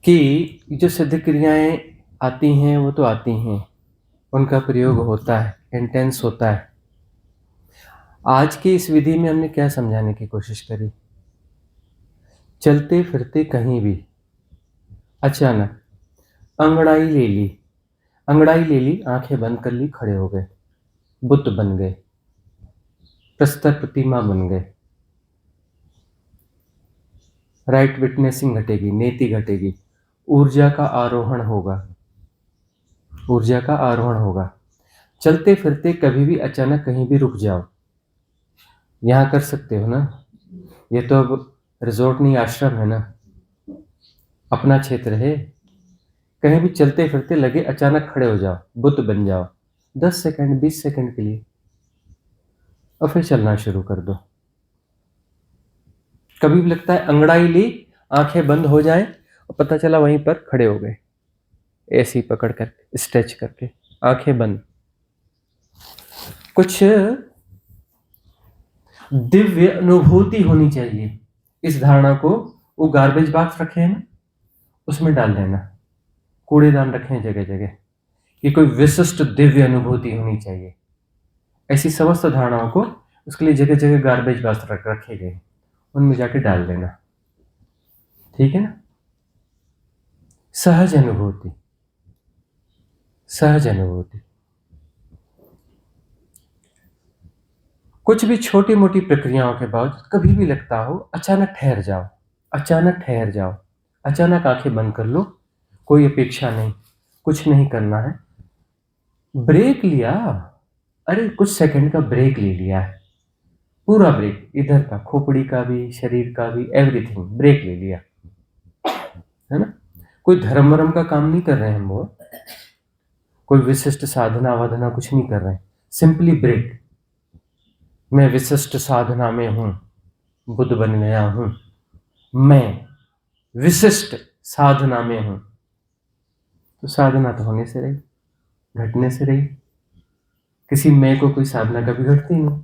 कि जो सिद्ध क्रियाएं आती हैं वो तो आती हैं, उनका प्रयोग होता है, इंटेंस होता है। आज की इस विधि में हमने क्या समझाने की कोशिश करी? चलते फिरते कहीं भी अचानक अंगड़ाई ले ली, आंखें बंद कर ली, खड़े हो गए, बुद्ध बन गए, प्रस्तर प्रतिमा बन गए। राइट विटनेसिंग घटेगी, नेति घटेगी, ऊर्जा का आरोहण होगा, ऊर्जा का आरोहण होगा। चलते फिरते कभी भी अचानक कहीं भी रुक जाओ, यहाँ कर सकते हो ना। ये तो अब रिजॉर्ट नहीं, आश्रम है ना, अपना क्षेत्र है। कहीं भी चलते फिरते लगे अचानक खड़े हो जाओ, बुद्ध बन जाओ, 10 सेकंड 20 सेकंड के लिए, और फिर चलना शुरू कर दो। कभी भी लगता है अंगड़ाई ली, आंखें बंद हो जाए और पता चला वहीं पर खड़े हो गए, ऐसी पकड़ कर स्ट्रेच करके, आंखें बंद। कुछ दिव्य अनुभूति होनी चाहिए। इस धारणा को, वो गार्बेज बॉक्स रखे हैं ना, उसमें डाल देना, कूड़ेदान रखे हैं जगह जगह, कि कोई विशिष्ट दिव्य अनुभूति होनी चाहिए। ऐसी समस्त धारणाओं को उसके लिए जगह जगह गार्बेज बॉक्स रखे गए, उनमें जाके डाल देना, ठीक है ना। सहज अनुभूति, सहज अनुभूति। कुछ भी छोटी मोटी प्रक्रियाओं के बाद कभी भी लगता हो, अचानक ठहर जाओ, अचानक ठहर जाओ, अचानक आंखें बंद कर लो, कोई अपेक्षा नहीं, कुछ नहीं करना है। ब्रेक लिया, अरे कुछ सेकंड का ब्रेक ले लिया है, पूरा ब्रेक, इधर का खोपड़ी का भी, शरीर का भी, एवरीथिंग ब्रेक ले लिया है ना। कोई धर्म वरम का काम नहीं कर रहे हैं हम, वो कोई विशिष्ट साधना वाधना कुछ नहीं कर रहे हैं, सिंपली ब्रेक। मैं विशिष्ट साधना में हूं, बुद्ध बन गया हूं, मैं विशिष्ट साधना में हूं, तो साधना तो होने से रही, घटने से रही। किसी मैं को कोई साधना कभी घटती नहीं,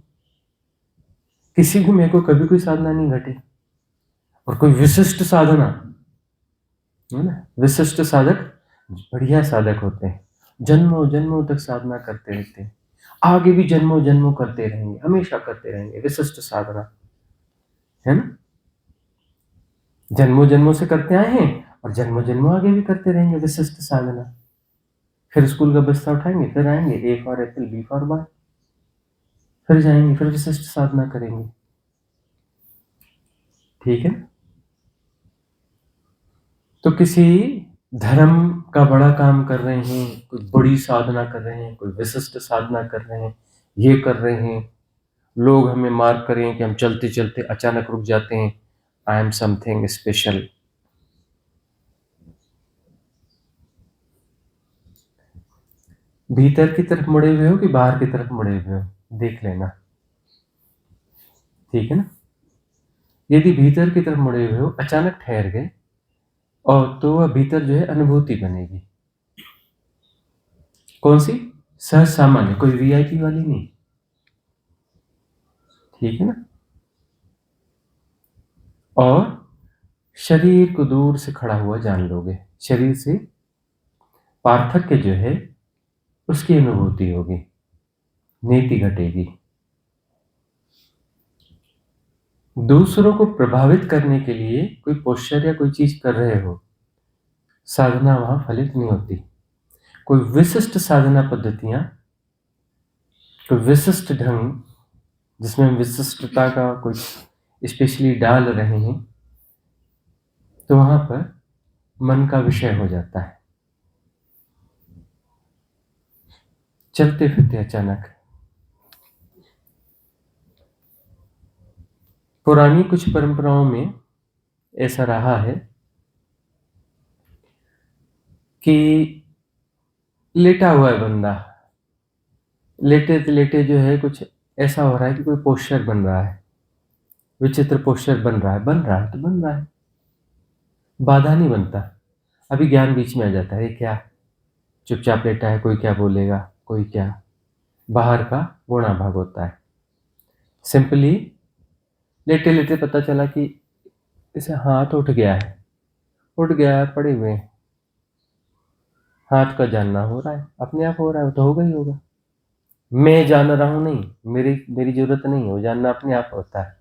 किसी भी मैं को कभी कोई साधना नहीं घटी। और कोई विशिष्ट साधना है ना, विशिष्ट साधक बढ़िया साधक होते हैं, जन्मों जन्मों तक साधना करते रहते हैं, आगे भी जन्मों जन्मों करते रहेंगे, हमेशा करते रहेंगे विशिष्ट साधना, है ना। जन्मों जन्मों से करते आए हैं और जन्मों जन्मों आगे भी करते रहेंगे विशिष्ट साधना। फिर स्कूल का बस्ता उठाएंगे, फिर आएंगे, A for apple, B for boy, फिर जाएंगे, फिर विशिष्ट साधना करेंगे, ठीक है। तो किसी धर्म का बड़ा काम कर रहे हैं, कोई बड़ी साधना कर रहे हैं, कोई विशिष्ट साधना कर रहे हैं, ये कर रहे हैं, लोग हमें मार्क करें कि हम चलते चलते अचानक रुक जाते हैं, आई एम समथिंग स्पेशल। भीतर की तरफ मुड़े हुए हो कि बाहर की तरफ मुड़े हुए हो, देख लेना, ठीक है ना। यदि भीतर की तरफ मुड़े हुए हो, अचानक ठहर गए, और तो वह भीतर जो है अनुभूति बनेगी। कौन सी? सहज सामान्य, कोई वीआईपी वाली नहीं, ठीक है ना। और शरीर को दूर से खड़ा हुआ जान लोगे, शरीर से पार्थक्य जो है उसकी अनुभूति होगी, नीति घटेगी। दूसरों को प्रभावित करने के लिए कोई पोस्चर या कोई चीज कर रहे हो, साधना वहां फलित नहीं होती। कोई विशिष्ट साधना पद्धतियां, कोई विशिष्ट ढंग जिसमें हम विशिष्टता का कुछ स्पेशली डाल रहे हैं, तो वहां पर मन का विषय हो जाता है। चलते फिरते अचानक, पुरानी कुछ परंपराओं में ऐसा रहा है कि लेटा हुआ है बंदा, लेटे लेटे जो है कुछ ऐसा हो रहा है कि कोई पोस्चर बन रहा है, विचित्र पोस्चर बन रहा है, बन रहा है तो बन रहा है, बाधा नहीं बनता। अभी ज्ञान बीच में आ जाता है, ये क्या चुपचाप लेटा है, कोई क्या बोलेगा, कोई क्या, बाहर का गुणा भाग होता है। सिंपली लेटे लेटे पता चला कि इसे हाथ उठ गया है, उठ गया, पड़े हुए हैं। हाथ का जानना हो रहा है, अपने आप हो रहा है, तो होगा ही होगा। मैं जान रहा हूँ नहीं, मेरी मेरी ज़रूरत नहीं है, वो जानना अपने आप होता है।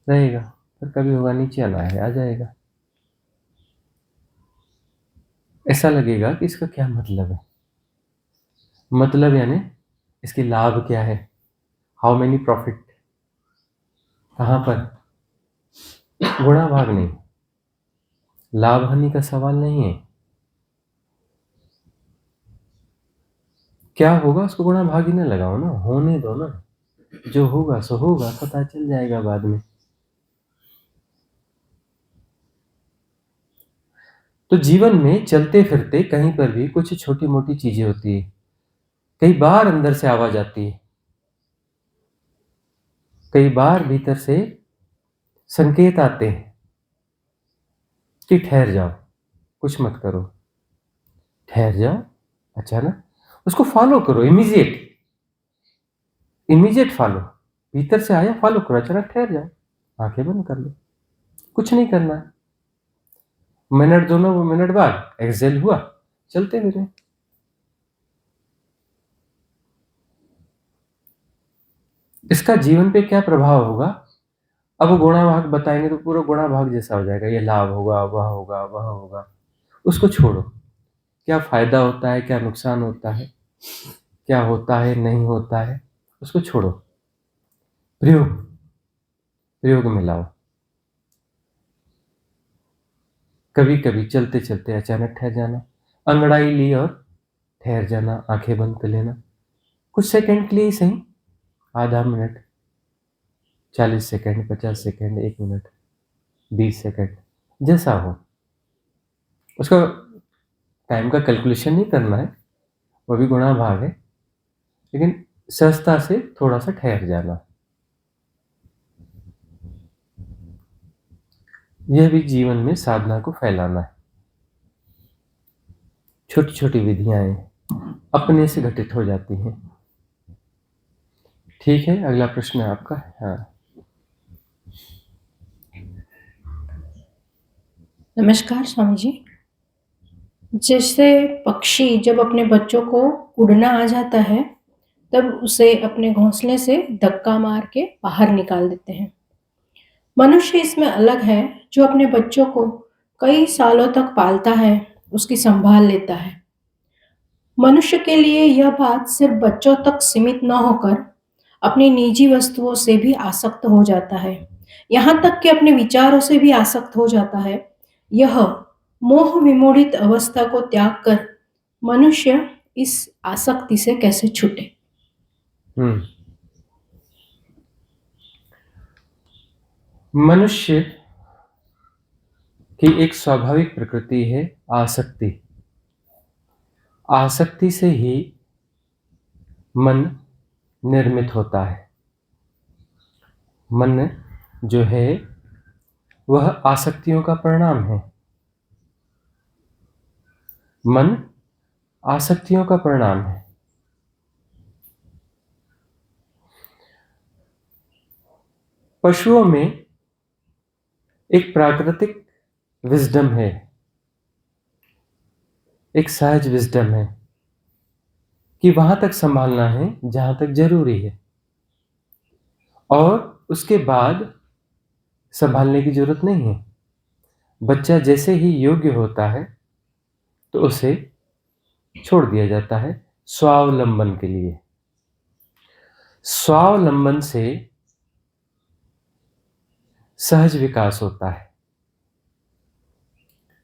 रहेगा, फिर कभी होगा, नीचे आना है, आ जाएगा। ऐसा लगेगा कि इसका क्या मतलब है? मतलब यानी इसकी लाभ क्या है? How many profit? कहाँ पर? गुणा भाग नहीं, लाभ हानि का सवाल नहीं है। क्या होगा उसको गुणा भाग ही ना लगाओ ना, होने दो ना, जो होगा सो होगा, पता चल जाएगा बाद में। तो जीवन में चलते फिरते कहीं पर भी कुछ छोटी मोटी चीजें होती है, कई बार अंदर से आवाज आती है, कई बार भीतर से संकेत आते हैं कि ठहर जाओ, कुछ मत करो, ठहर जाओ। अचानक उसको फॉलो करो, इमीडिएट, इमीडिएट फॉलो। भीतर से आया, फॉलो करो, अचानक ठहर जाओ, आंखें बंद कर लो, कुछ नहीं करना है। मिनट, दोनों मिनट बाद एक्सेल हुआ, चलते फिरे। इसका जीवन पे क्या प्रभाव होगा? अब वो गुणा भाग बताएंगे तो पूरा गुणा भाग जैसा हो जाएगा, ये लाभ होगा, वह होगा, वह होगा। उसको छोड़ो, क्या फायदा होता है, क्या नुकसान होता है, क्या होता है, नहीं होता है, उसको छोड़ो। प्रयोग, प्रयोग में लाओ। कभी कभी चलते चलते अचानक ठहर जाना, अंगड़ाई ली और ठहर जाना, आंखें बंद कर लेना, कुछ सेकंड के लिए ही सही, आधा minute, 40 second, 50 second, 1 minute, 20 second, जैसा हो। उसका टाइम का कैलकुलेशन नहीं करना है, वो भी गुणा भाग है, लेकिन सहजता से थोड़ा सा ठहर जाना। यह भी जीवन में साधना को फैलाना है। छोटी छोटी विधियां अपने से घटित हो जाती हैं। ठीक है, अगला प्रश्न है आपका। हाँ। नमस्कार स्वामी जी। जैसे पक्षी जब अपने बच्चों को उड़ना आ जाता है, तब उसे अपने घोंसले से धक्का मार के बाहर निकाल देते हैं। मनुष्य इसमें अलग है, जो अपने बच्चों को कई सालों तक पालता है, उसकी संभाल लेता है। मनुष्य के लिए यह बात सिर्फ बच्चों तक सीमित न होकर अपनी निजी वस्तुओं से भी आसक्त हो जाता है, यहाँ तक कि अपने विचारों से भी आसक्त हो जाता है। यह मोह विमोहित अवस्था को त्याग कर मनुष्य इस आसक्ति से कैसे छूटे? हम्म। मनुष्य की एक स्वाभाविक प्रकृति है आसक्ति। आसक्ति से ही मन निर्मित होता है। मन जो है वह आसक्तियों का परिणाम है। मन आसक्तियों का परिणाम है। पशुओं में एक प्राकृतिक विजडम है, एक सहज विजडम है कि वहां तक संभालना है जहां तक जरूरी है, और उसके बाद संभालने की जरूरत नहीं है। बच्चा जैसे ही योग्य होता है तो उसे छोड़ दिया जाता है स्वावलंबन के लिए। स्वावलंबन से सहज विकास होता है।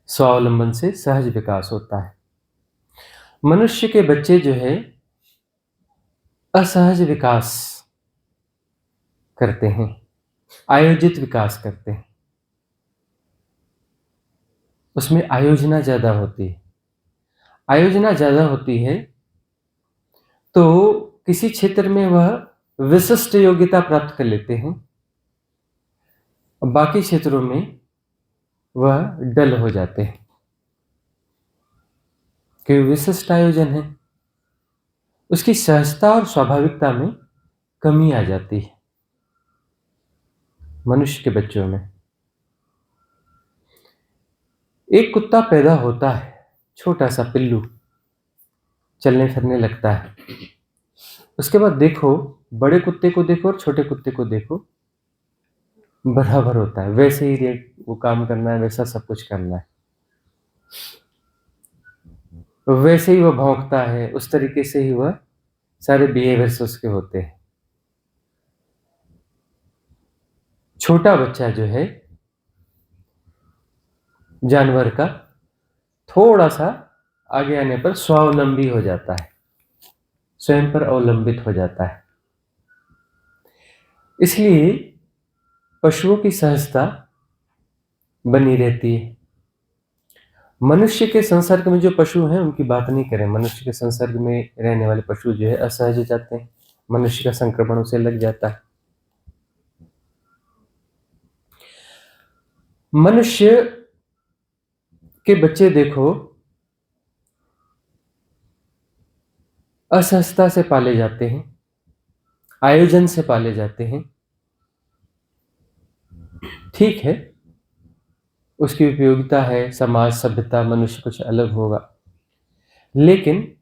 स्वावलंबन से सहज विकास होता है। मनुष्य के बच्चे जो है असहज विकास करते हैं, आयोजित विकास करते हैं। उसमें आयोजना ज्यादा होती है। आयोजना ज्यादा होती है तो किसी क्षेत्र में वह विशिष्ट योग्यता प्राप्त कर लेते हैं, बाकी क्षेत्रों में वह डल हो जाते हैं, क्योंकि विशिष्ट आयोजन है। उसकी सहजता और स्वाभाविकता में कमी आ जाती है मनुष्य के बच्चों में। एक कुत्ता पैदा होता है, छोटा सा पिल्लू, चलने फिरने लगता है। उसके बाद देखो, बड़े कुत्ते को देखो और छोटे कुत्ते को देखो, बराबर होता है। वैसे ही वो काम करना है, वैसा सब कुछ करना है, वैसे ही वह भौंकता है, उस तरीके से ही वह सारे बिहेवियर्स उसके होते हैं। छोटा बच्चा जो है जानवर का, थोड़ा सा आगे आने पर स्वावलंबी हो जाता है, स्वयं पर अवलंबित हो जाता है। इसलिए पशुओं की सहजता बनी रहती है। मनुष्य के संसर्ग में जो पशु हैं उनकी बात नहीं करें। मनुष्य के संसर्ग में रहने वाले पशु जो है असहज हो जाते हैं, मनुष्य का संक्रमण उसे लग जाता है। मनुष्य के बच्चे देखो, असहजता से पाले जाते हैं, आयोजन से पाले जाते हैं। ठीक है, उसकी उपयोगिता है, समाज सभ्यता मनुष्य कुछ अलग होगा, लेकिन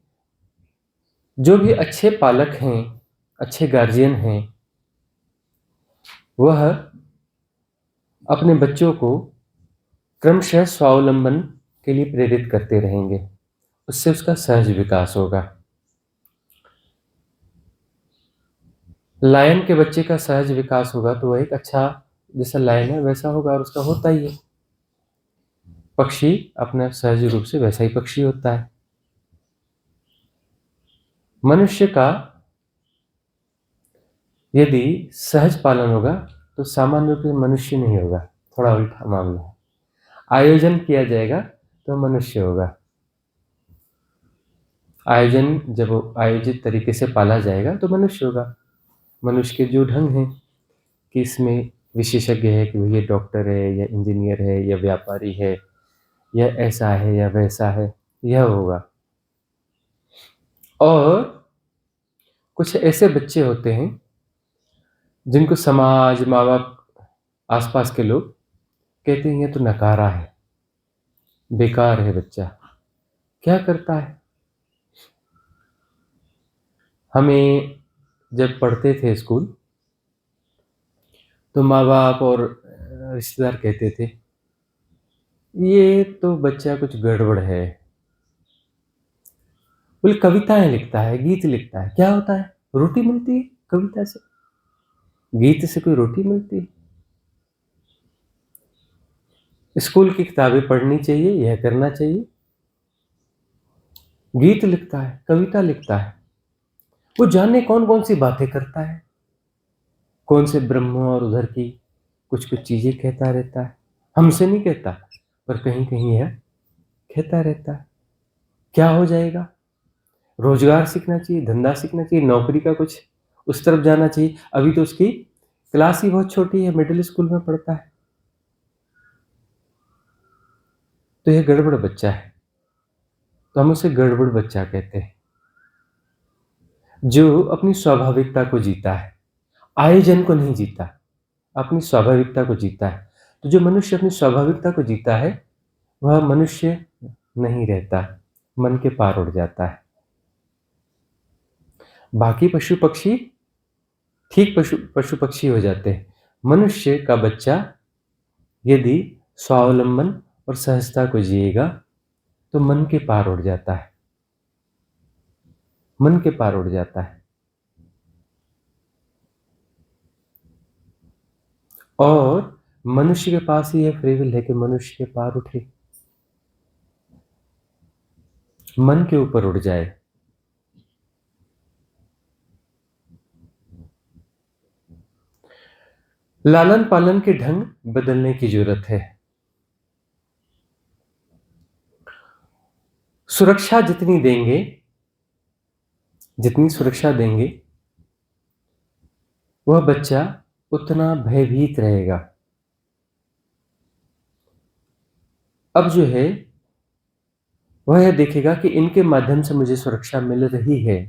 जो भी अच्छे पालक हैं, अच्छे गार्जियन हैं, वह अपने बच्चों को क्रमशः स्वावलंबन के लिए प्रेरित करते रहेंगे। उससे उसका सहज विकास होगा। लायन के बच्चे का सहज विकास होगा तो वह एक अच्छा, जैसा लायन है वैसा होगा, और उसका होता ही है। पक्षी अपना सहज रूप से वैसा ही पक्षी होता है। मनुष्य का यदि सहज पालन होगा तो सामान्य रूप से मनुष्य नहीं होगा, थोड़ा उल्टा मामला है। आयोजन किया जाएगा तो मनुष्य होगा। आयोजन जब आयोजित तरीके से पाला जाएगा तो मनुष्य होगा। मनुष्य के जो ढंग हैं कि इसमें विशेषज्ञ है, कि ये डॉक्टर है या इंजीनियर है या व्यापारी है या ऐसा है या वैसा है, यह होगा। और कुछ ऐसे बच्चे होते हैं जिनको समाज, माँ बाप, आसपास के लोग कहते हैं ये तो नकारा है, बेकार है बच्चा, क्या करता है। हमें जब पढ़ते थे स्कूल तो माँ बाप और रिश्तेदार कहते थे ये तो बच्चा कुछ गड़बड़ है, बोले कविताएं लिखता है, गीत लिखता है, क्या होता है, रोटी मिलती है कविता से, गीत से कोई रोटी मिलती है। स्कूल की किताबें पढ़नी चाहिए, यह करना चाहिए। गीत लिखता है, कविता लिखता है, वो जाने कौन कौन सी बातें करता है, कौन से ब्रह्म और उधर की कुछ कुछ चीजें कहता रहता है। हमसे नहीं कहता, पर कहीं कहीं यह कहता रहता है। क्या हो जाएगा, रोजगार सीखना चाहिए, धंधा सीखना चाहिए, नौकरी का कुछ उस तरफ जाना चाहिए। अभी तो उसकी क्लास ही बहुत छोटी है, मिडिल स्कूल में पढ़ता है, तो यह गड़बड़ बच्चा है। तो हम उसे गड़बड़ बच्चा कहते हैं, जो अपनी स्वाभाविकता को जीता है, आयोजन को नहीं जीता, अपनी स्वाभाविकता को जीता है। तो जो मनुष्य अपनी स्वाभाविकता को जीता है वह मनुष्य नहीं रहता, मन के पार उड़ जाता है। बाकी पशु पक्षी ठीक पशु पक्षी हो जाते हैं। मनुष्य का बच्चा यदि स्वावलंबन और सहजता को जिएगा तो मन के पार उड़ जाता है, मन के पार उड़ जाता है। और मनुष्य के पास ही यह फ्री विल है कि मनुष्य के पार उठे, मन के ऊपर उड़ जाए। लालन पालन के ढंग बदलने की जरूरत है। सुरक्षा जितनी देंगे, जितनी सुरक्षा देंगे, वह बच्चा उतना भयभीत रहेगा। अब जो है वह यह देखेगा कि इनके माध्यम से मुझे सुरक्षा मिल रही है,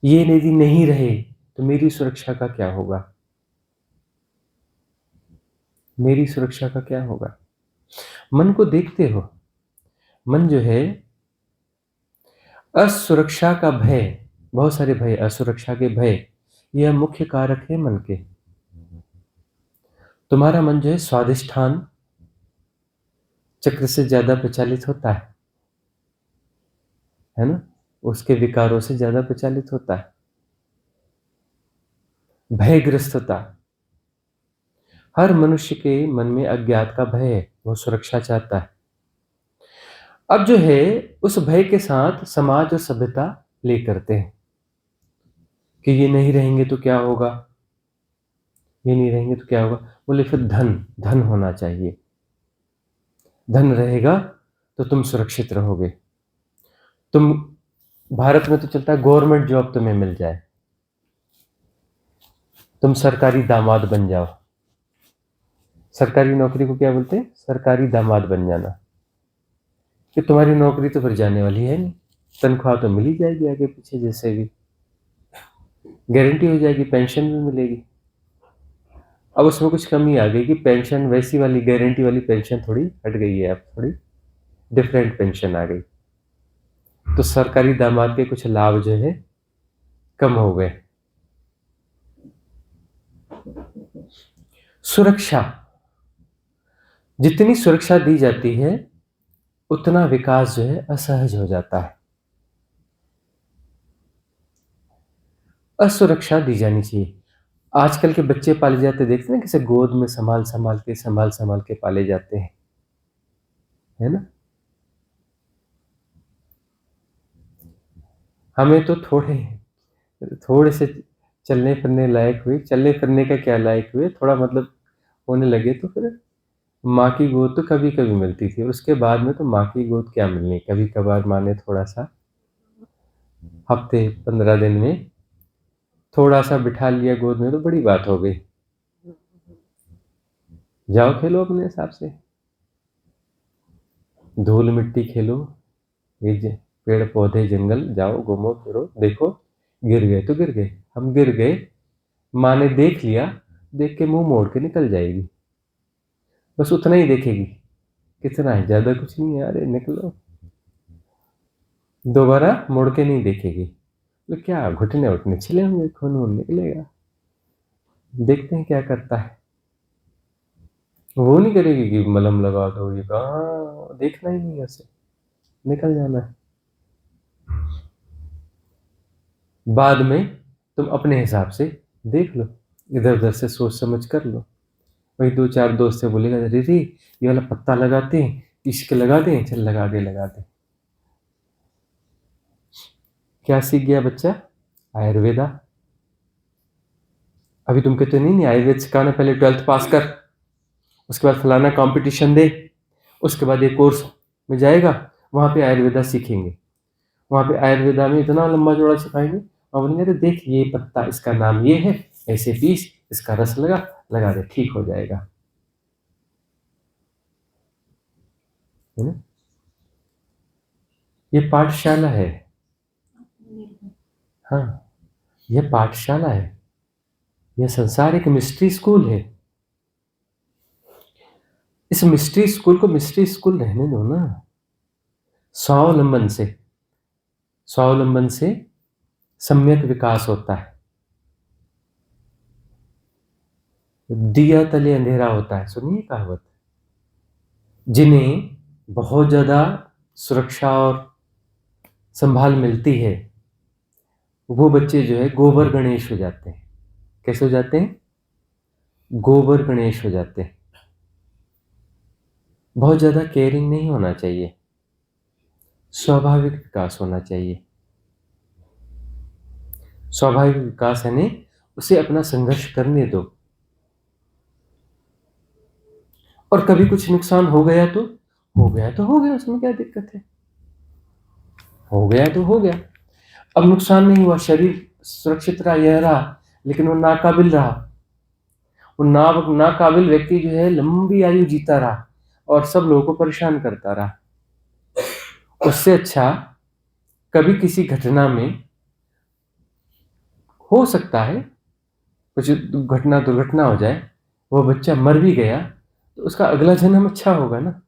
ये यदि नहीं रहे तो मेरी सुरक्षा का क्या होगा, मेरी सुरक्षा का क्या होगा। मन को देखते हो, मन जो है असुरक्षा का भय, बहुत सारे भय, असुरक्षा के भय, यह मुख्य कारक है मन के। तुम्हारा मन जो है स्वादिष्ठान चक्र से ज्यादा प्रचालित होता है ना? उसके विकारों से ज्यादा प्रचालित होता है। भयग्रस्तता, हर मनुष्य के मन में अज्ञात का भय है, वो सुरक्षा चाहता है। अब जो है उस भय के साथ समाज और सभ्यता ले करते हैं कि ये नहीं रहेंगे तो क्या होगा, ये नहीं रहेंगे तो क्या होगा। बोले फिर धन, धन होना चाहिए, धन रहेगा तो तुम सुरक्षित रहोगे। तुम, भारत में तो चलता है गवर्नमेंट जॉब तुम्हें मिल जाए, तुम सरकारी दामाद बन जाओ। सरकारी नौकरी को क्या बोलते हैं? सरकारी दामाद बन जाना। कि तुम्हारी नौकरी तो फिर जाने वाली है नहीं, तनख्वाह तो मिल ही जाएगी आगे पीछे जैसे भी, गारंटी हो जाएगी, पेंशन भी मिलेगी। अब उसमें कुछ कमी आ गई कि पेंशन, वैसी वाली गारंटी वाली पेंशन थोड़ी हट गई है, अब थोड़ी डिफरेंट पेंशन आ गई, तो सरकारी दामाद के कुछ लाभ जो है कम हो गए। सुरक्षा, जितनी सुरक्षा दी जाती है उतना विकास जो है असहज हो जाता है। असुरक्षा दी जानी चाहिए। आजकल के बच्चे पाले जाते देखते हैं, कैसे गोद में संभाल संभाल के पाले जाते हैं, है ना? हमें तो थोड़े थोड़े से चलने फिरने लायक हुए, चलने फिरने का क्या लायक हुए, थोड़ा मतलब होने लगे तो फिर माँ की गोद तो कभी कभी मिलती थी, और उसके बाद में तो माँ की गोद क्या मिलनी, कभी कभार माँ ने थोड़ा सा हफ्ते 15 दिन में थोड़ा सा बिठा लिया गोद में तो बड़ी बात हो गई। जाओ खेलो अपने हिसाब से, धूल मिट्टी खेलो, ये पेड़ पौधे जंगल, जाओ घूमो फिरो, देखो गिर गए तो गिर गए, हम गिर गए, माँ ने देख लिया, देख के मुंह मोड़ के निकल जाएगी, बस उतना ही देखेगी, कितना है, ज्यादा कुछ नहीं है, अरे निकलो, दोबारा मुड़ के नहीं देखेगी। तो क्या घुटने उठने छिले होंगे, खून वून निकलेगा, देखते हैं क्या करता है। वो नहीं करेगी कि मलहम लगा दो, ये कहाँ, देखना ही नहीं, ऐसे निकल जाना है। बाद में तुम अपने हिसाब से देख लो, इधर उधर से सोच समझ कर लो। वही 2-4 दोस्त से बोलेगा, दीदी ये वाला पत्ता लगाते हैं, इश्क लगा दें, चल लगा दे लगा दे। क्या सीख गया बच्चा? आयुर्वेदा। अभी तुम कहते नहीं आयुर्वेद सिखाना, पहले 12th पास कर, उसके बाद फलाना कंपटीशन दे, उसके बाद एक कोर्स में जाएगा, वहां पे आयुर्वेदा सीखेंगे, वहां पे आयुर्वेदा में इतना लंबा चौड़ा सिखाएंगे, और बोलेंगे अरे देख ये पत्ता, इसका नाम ये है, ऐसे पीस, इसका रस लगा दे, ठीक हो जाएगा, है ना? ये पाठशाला है, हाँ, यह पाठशाला है, यह संसार एक मिस्ट्री स्कूल है। इस मिस्ट्री स्कूल को मिस्ट्री स्कूल रहने दो ना। स्वावलंबन से, स्वावलंबन से सम्यक विकास होता है। दिया तले अंधेरा होता है, सुनिए कहावत। जिन्हें बहुत ज्यादा सुरक्षा और संभाल मिलती है, वो बच्चे जो है गोबर गणेश हो जाते हैं। कैसे हो जाते हैं? गोबर गणेश हो जाते हैं। बहुत ज्यादा केयरिंग नहीं होना चाहिए, स्वाभाविक विकास होना चाहिए। स्वाभाविक विकास यानी उसे अपना संघर्ष करने दो, और कभी कुछ नुकसान हो गया तो हो गया, तो हो गया, उसमें क्या दिक्कत है, हो गया तो हो गया। अब नुकसान नहीं हुआ, शरीर सुरक्षित रहा, यह रहा, लेकिन वो नाकाबिल रहा, वो नाकाबिल व्यक्ति जो है लंबी आयु जीता रहा और सब लोगों को परेशान करता रहा। उससे अच्छा कभी किसी घटना में हो सकता है कुछ दुर्घटना हो जाए, वो बच्चा मर भी गया तो उसका अगला जन्म अच्छा होगा ना,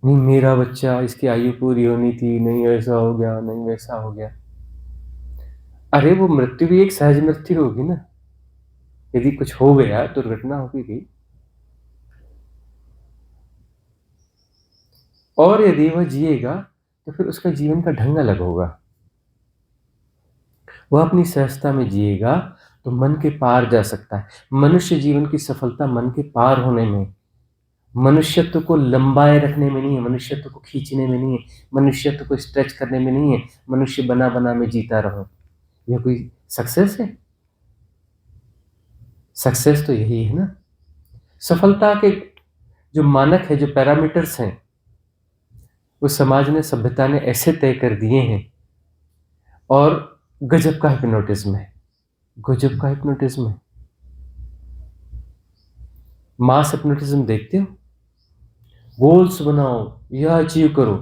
नहीं मेरा बच्चा, इसकी आयु पूरी होनी थी, नहीं ऐसा हो गया, नहीं वैसा हो गया। अरे वो मृत्यु भी एक सहज मृत्यु होगी ना। यदि कुछ हो गया, दुर्घटना हो भी गई, और यदि वह जिएगा तो फिर उसका जीवन का ढंग अलग होगा। वह अपनी सहजता में जिएगा तो मन के पार जा सकता है। मनुष्य जीवन की सफलता मन के पार होने में, मनुष्यत्व को लंबाए रखने में नहीं है, मनुष्यत्व को खींचने में नहीं है, मनुष्यत्व को स्ट्रेच करने में नहीं है, मनुष्य बना बना में जीता रहो। यह कोई सक्सेस है? सक्सेस तो यही है ना। सफलता के जो मानक है, जो पैरामीटर्स हैं, वो समाज ने, सभ्यता ने ऐसे तय कर दिए हैं। और गजब का हिप्नोटिज्म है, गजब का हिप्नोटिज्म है। मास हिप्नोटिज्म देखते हो? गोल्स बनाओ, यह अचीव करो,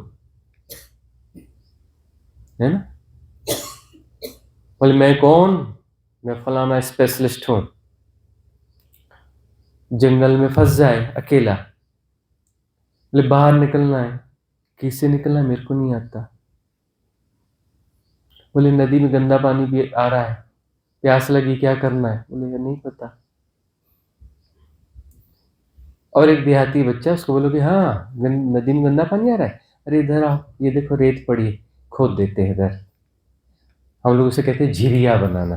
है ना। बोले मैं कौन, मैं फलाना स्पेशलिस्ट हूं। जंगल में फंस जाए अकेला, बोले बाहर निकलना है, किससे निकलना है मेरे को नहीं आता। बोले नदी में गंदा पानी भी आ रहा है, प्यास लगी, क्या करना है, बोले ये नहीं पता। और एक देहाती बच्चा, उसको बोलोगे हाँ नदी में गंदा पानी आ रहा है, अरे इधर आओ, ये देखो रेत पड़ी है, खोद देते हैं इधर। हम लोग उसे कहते हैं झिरिया बनाना।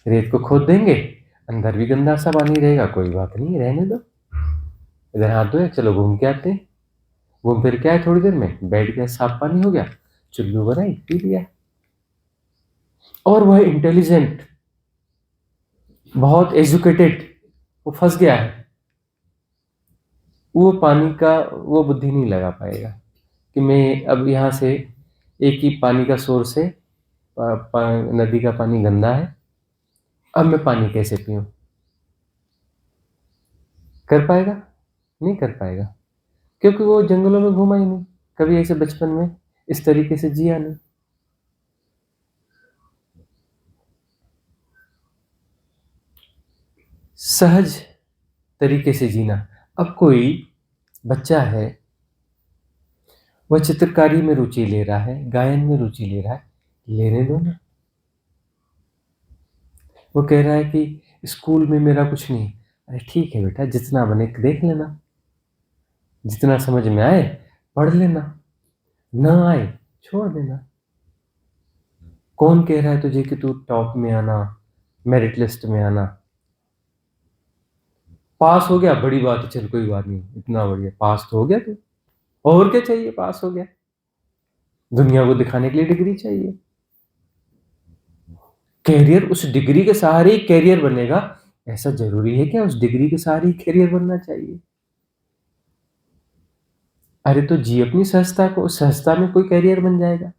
रेत को खोद देंगे, अंदर भी गंदा सा पानी रहेगा, कोई बात नहीं, रहने दो, इधर हाथ धोए, चलो घूम के आते हैं। घूम फिर के आए, थोड़ी देर में बैठ गया, साफ पानी हो गया, चुल्लू बनाई, पी लिया। और वह इंटेलिजेंट, बहुत एजुकेटेड, वो फंस गया है, वो पानी का वो बुद्धि नहीं लगा पाएगा कि मैं अब यहाँ से, एक ही पानी का सोर्स है, नदी का पानी गंदा है, अब मैं पानी कैसे पीऊं। कर पाएगा? नहीं कर पाएगा, क्योंकि वो जंगलों में घूमा ही नहीं, कभी ऐसे बचपन में इस तरीके से जिया नहीं। सहज तरीके से जीना। अब कोई बच्चा है, वह चित्रकारी में रुचि ले रहा है, गायन में रुचि ले रहा है, लेने दो ना। वो कह रहा है कि स्कूल में मेरा कुछ नहीं, अरे ठीक है बेटा, जितना बने देख लेना, जितना समझ में आए पढ़ लेना, ना आए छोड़ देना। कौन कह रहा है तुझे कि तू टॉप में आना, मेरिट लिस्ट में आना। पास हो गया बड़ी बात है, चल कोई बात नहीं, इतना बढ़िया, पास तो हो गया तू, और क्या चाहिए, पास हो गया। दुनिया को दिखाने के लिए डिग्री चाहिए। कैरियर, उस डिग्री के सहारे ही कैरियर बनेगा, ऐसा जरूरी है क्या उस डिग्री के सहारे ही कैरियर बनना चाहिए? अरे तो जी अपनी सहजता को, उस सहजता में कोई कैरियर बन जाएगा।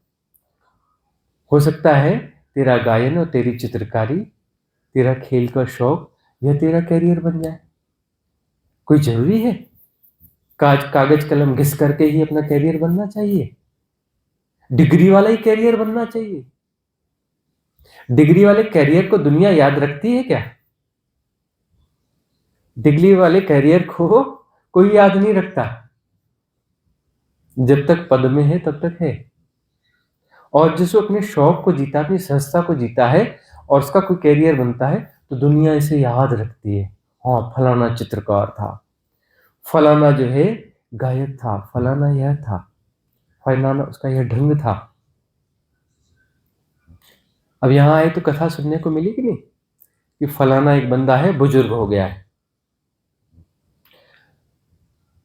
हो सकता है तेरा गायन और तेरी चित्रकारी, तेरा खेल का शौक, यह तेरा कैरियर बन जाए। कोई जरूरी है कागज कलम घिस करके ही अपना कैरियर बनना चाहिए? डिग्री वाला ही कैरियर बनना चाहिए? डिग्री वाले कैरियर को दुनिया याद रखती है क्या? डिग्री वाले कैरियर को कोई याद नहीं रखता। जब तक पद में है तब तक है। और जिसको अपने शौक को जीता, अपनी संस्था को जीता है, और उसका कोई कैरियर बनता है, तो दुनिया इसे याद रखती है। हाँ फलाना चित्रकार था, फलाना जो है गायक था, फलाना यह था, फलाना उसका यह ढंग था। अब यहाँ आए तो कथा सुनने को मिली कि नहीं, कि फलाना एक बंदा है, बुजुर्ग हो गया है,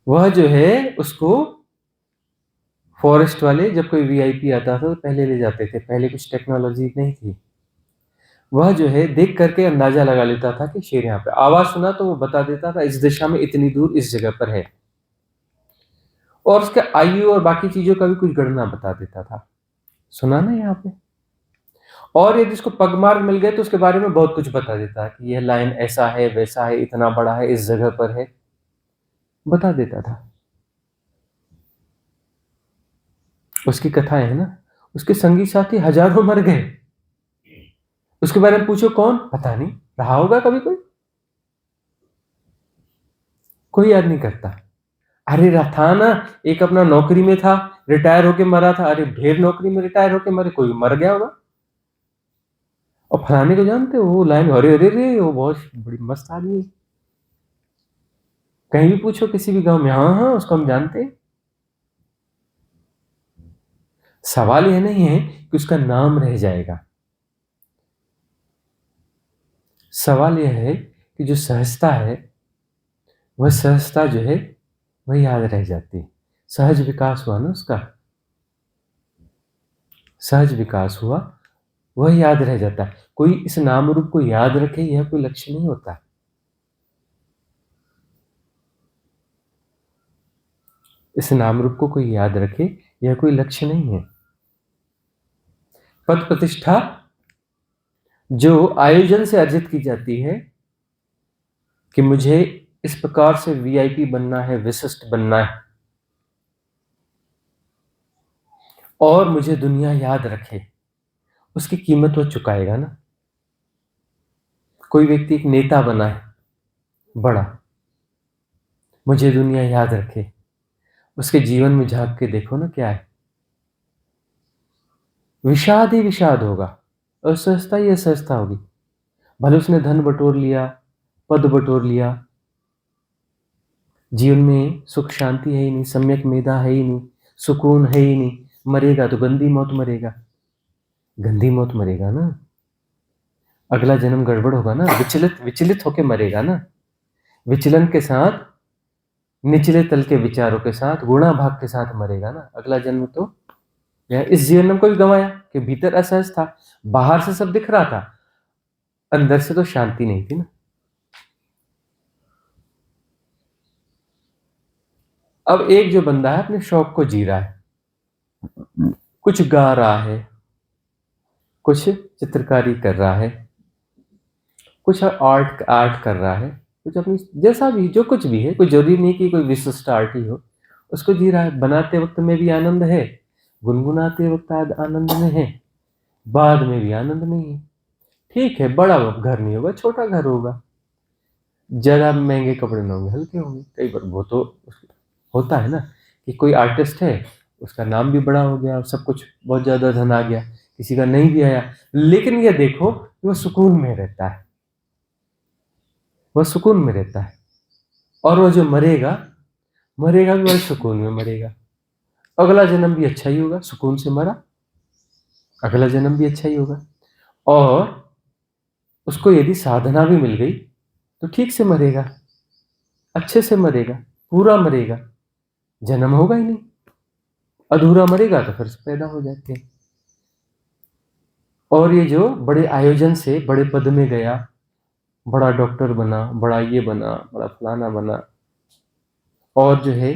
वह जो है उसको फॉरेस्ट वाले, जब कोई वीआईपी आता था तो पहले ले जाते थे, पहले कुछ टेक्नोलॉजी नहीं थी। वह जो है देख करके अंदाजा लगा लेता था कि शेर यहाँ पे, आवाज सुना तो वो बता देता था इस दिशा में इतनी दूर इस जगह पर है, और उसके आयु और बाकी चीजों का भी कुछ गणना बता देता था। सुना ना यहाँ पे। और यदि इसको पगमार्ग मिल गए तो उसके बारे में बहुत कुछ बता देता कि यह लाइन ऐसा है, वैसा है, इतना बड़ा है, इस जगह पर है, बता देता था। उसकी कथाएं है ना, उसके संगी साथी हजारों मर गए, उसके बारे में पूछो कौन, पता नहीं, रहा होगा कभी कोई याद नहीं करता। अरे था ना, एक अपना नौकरी में था, रिटायर होके मरा था। अरे ढेर नौकरी में रिटायर होके मरे, कोई मर गया होगा। और फलाने को जानते हो, वो लाइन, अरे अरे रे, वो बहुत बड़ी मस्त आदमी है। कहीं भी पूछो किसी भी गांव में, हाँ हाँ उसको हम जानते हैं। सवाल यह नहीं है कि उसका नाम रह जाएगा, सवाल यह है कि जो सहजता है, वह सहजता जो है वह याद रह जाती है। सहज विकास हुआ ना उसका, सहज विकास हुआ, वह याद रह जाता है। कोई इस नाम रूप को याद रखे, यह कोई लक्ष्य नहीं होता। इस नाम रूप को कोई याद रखे, यह कोई लक्ष्य नहीं है। पद प्रतिष्ठा जो आयोजन से अर्जित की जाती है कि मुझे इस प्रकार से वीआईपी बनना है, विशिष्ट बनना है, और मुझे दुनिया याद रखे, उसकी कीमत वो चुकाएगा ना। कोई व्यक्ति एक नेता बना है बड़ा, मुझे दुनिया याद रखे, उसके जीवन में झांक के देखो ना क्या है, विषाद ही विषाद होगा, असहजता ही असहजता होगी। भले उसने धन बटोर लिया, पद बटोर लिया, जीवन में सुख शांति है ही नहीं, सम्यक मेधा है ही नहीं, सुकून है ही नहीं, मरेगा तो गंदी मौत मरेगा, गंदी मौत मरेगा ना। अगला जन्म गड़बड़ होगा ना, विचलित विचलित होके मरेगा ना, विचलन के साथ, निचले तल के विचारों के साथ, गुणा भाग के साथ मरेगा ना अगला जन्म। तो यह इस जीवन में कोई गंवाया कि भीतर असहज था, बाहर से सब दिख रहा था, अंदर से तो शांति नहीं थी ना। अब एक जो बंदा है अपने शौक को जी रहा है, कुछ गा रहा है, कुछ चित्रकारी कर रहा है, कुछ आर्ट आर्ट कर रहा है, कुछ अपनी जैसा भी जो कुछ भी है, कोई जरूरी नहीं कि कोई विशिष्ट आर्ट ही हो, उसको जी रहा है। बनाते वक्त में भी आनंद है, गुनगुनाते वक्त आनंद में है, बाद में भी आनंद नहीं है। ठीक है, बड़ा घर नहीं होगा, छोटा घर होगा, ज्यादा महंगे कपड़े ना होंगे, हल्के होंगे। कई बार वो तो होता है ना कि कोई आर्टिस्ट है, उसका नाम भी बड़ा हो गया, सब कुछ बहुत ज्यादा धन आ गया, किसी का नहीं भी आया, लेकिन ये देखो कि वो सुकून में रहता है, वह सुकून में रहता है। और वो जो मरेगा, मरेगा भी बड़े सुकून में मरेगा। अगला जन्म भी अच्छा ही होगा, सुकून से मरा, अगला जन्म भी अच्छा ही होगा। और उसको यदि साधना भी मिल गई तो ठीक से मरेगा, अच्छे से मरेगा, पूरा मरेगा, जन्म होगा ही नहीं। अधूरा मरेगा तो फिर से पैदा हो जाते हैं। और ये जो बड़े आयोजन से बड़े पद में गया, बड़ा डॉक्टर बना, बड़ा ये बना, बड़ा फलाना बना, और जो है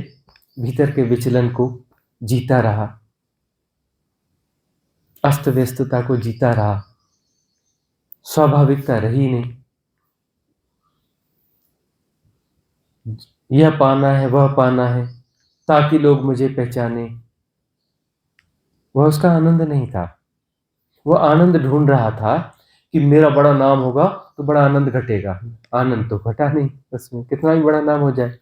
भीतर के विचलन को जीता रहा, अस्त व्यस्तता को जीता रहा, स्वाभाविकता रही नहीं, यह पाना है वह पाना है ताकि लोग मुझे पहचाने, वह उसका आनंद नहीं था। वह आनंद ढूंढ रहा था कि मेरा बड़ा नाम होगा तो बड़ा आनंद घटेगा। आनंद तो घटा नहीं उसमें, कितना भी बड़ा नाम हो जाए।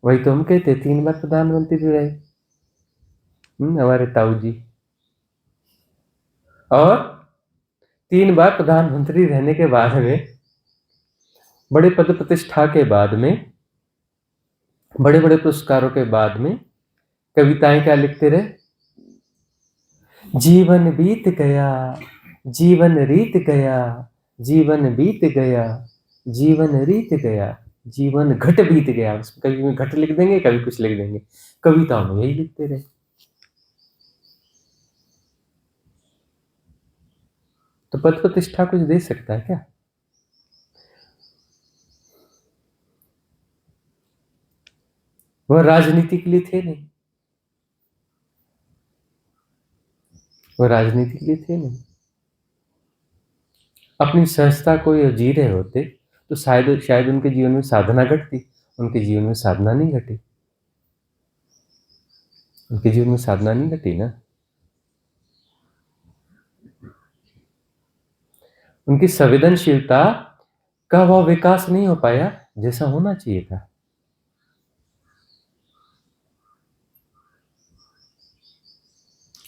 वही तो हम कहते, 3 बार प्रधानमंत्री रहे हमारे ताऊ जी, और 3 बार प्रधानमंत्री रहने के बाद में, बड़े पद प्रतिष्ठा के बाद में, बड़े बड़े पुरस्कारों के बाद में, कविताएं क्या लिखते रहे? जीवन बीत गया, जीवन रीत गया, जीवन बीत गया, जीवन रीत गया, जीवन घट बीत गया। कभी में घट लिख देंगे, कभी कुछ लिख देंगे, कविताओं में यही लिखते रहे। तो पद प्रतिष्ठा कुछ दे सकता है क्या? वह राजनीति के लिए थे नहीं, वह राजनीति के लिए थे नहीं। अपनी सहजता को ये जी रहे होते तो शायद शायद उनके जीवन में साधना घटती, उनके जीवन में साधना नहीं घटी, उनके जीवन में साधना नहीं घटी ना। उनकी संवेदनशीलता का वह विकास नहीं हो पाया जैसा होना चाहिए था।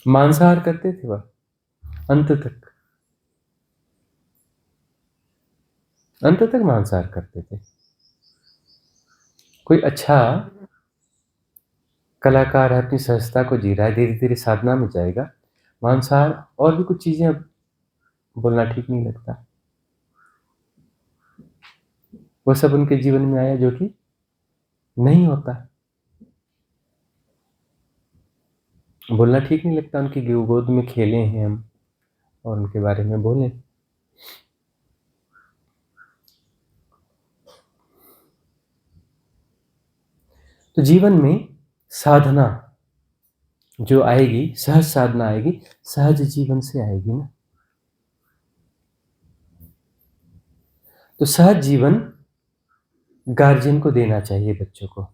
मांसाहार करते थे वह अंत तक, अंत तक मांसाहार करते थे। कोई अच्छा कलाकार है, अपनी सहजता को जी रहा है, धीरे धीरे साधना में जाएगा। मांसाहार और भी कुछ चीजें अब बोलना ठीक नहीं लगता, वो सब उनके जीवन में आया जो कि नहीं होता, बोलना ठीक नहीं लगता। उनकी गोद में खेले हैं हम और उनके बारे में बोलें। तो जीवन में साधना जो आएगी, सहज साधना आएगी, सहज जीवन से आएगी ना। तो सहज जीवन गार्जियन को देना चाहिए, बच्चों को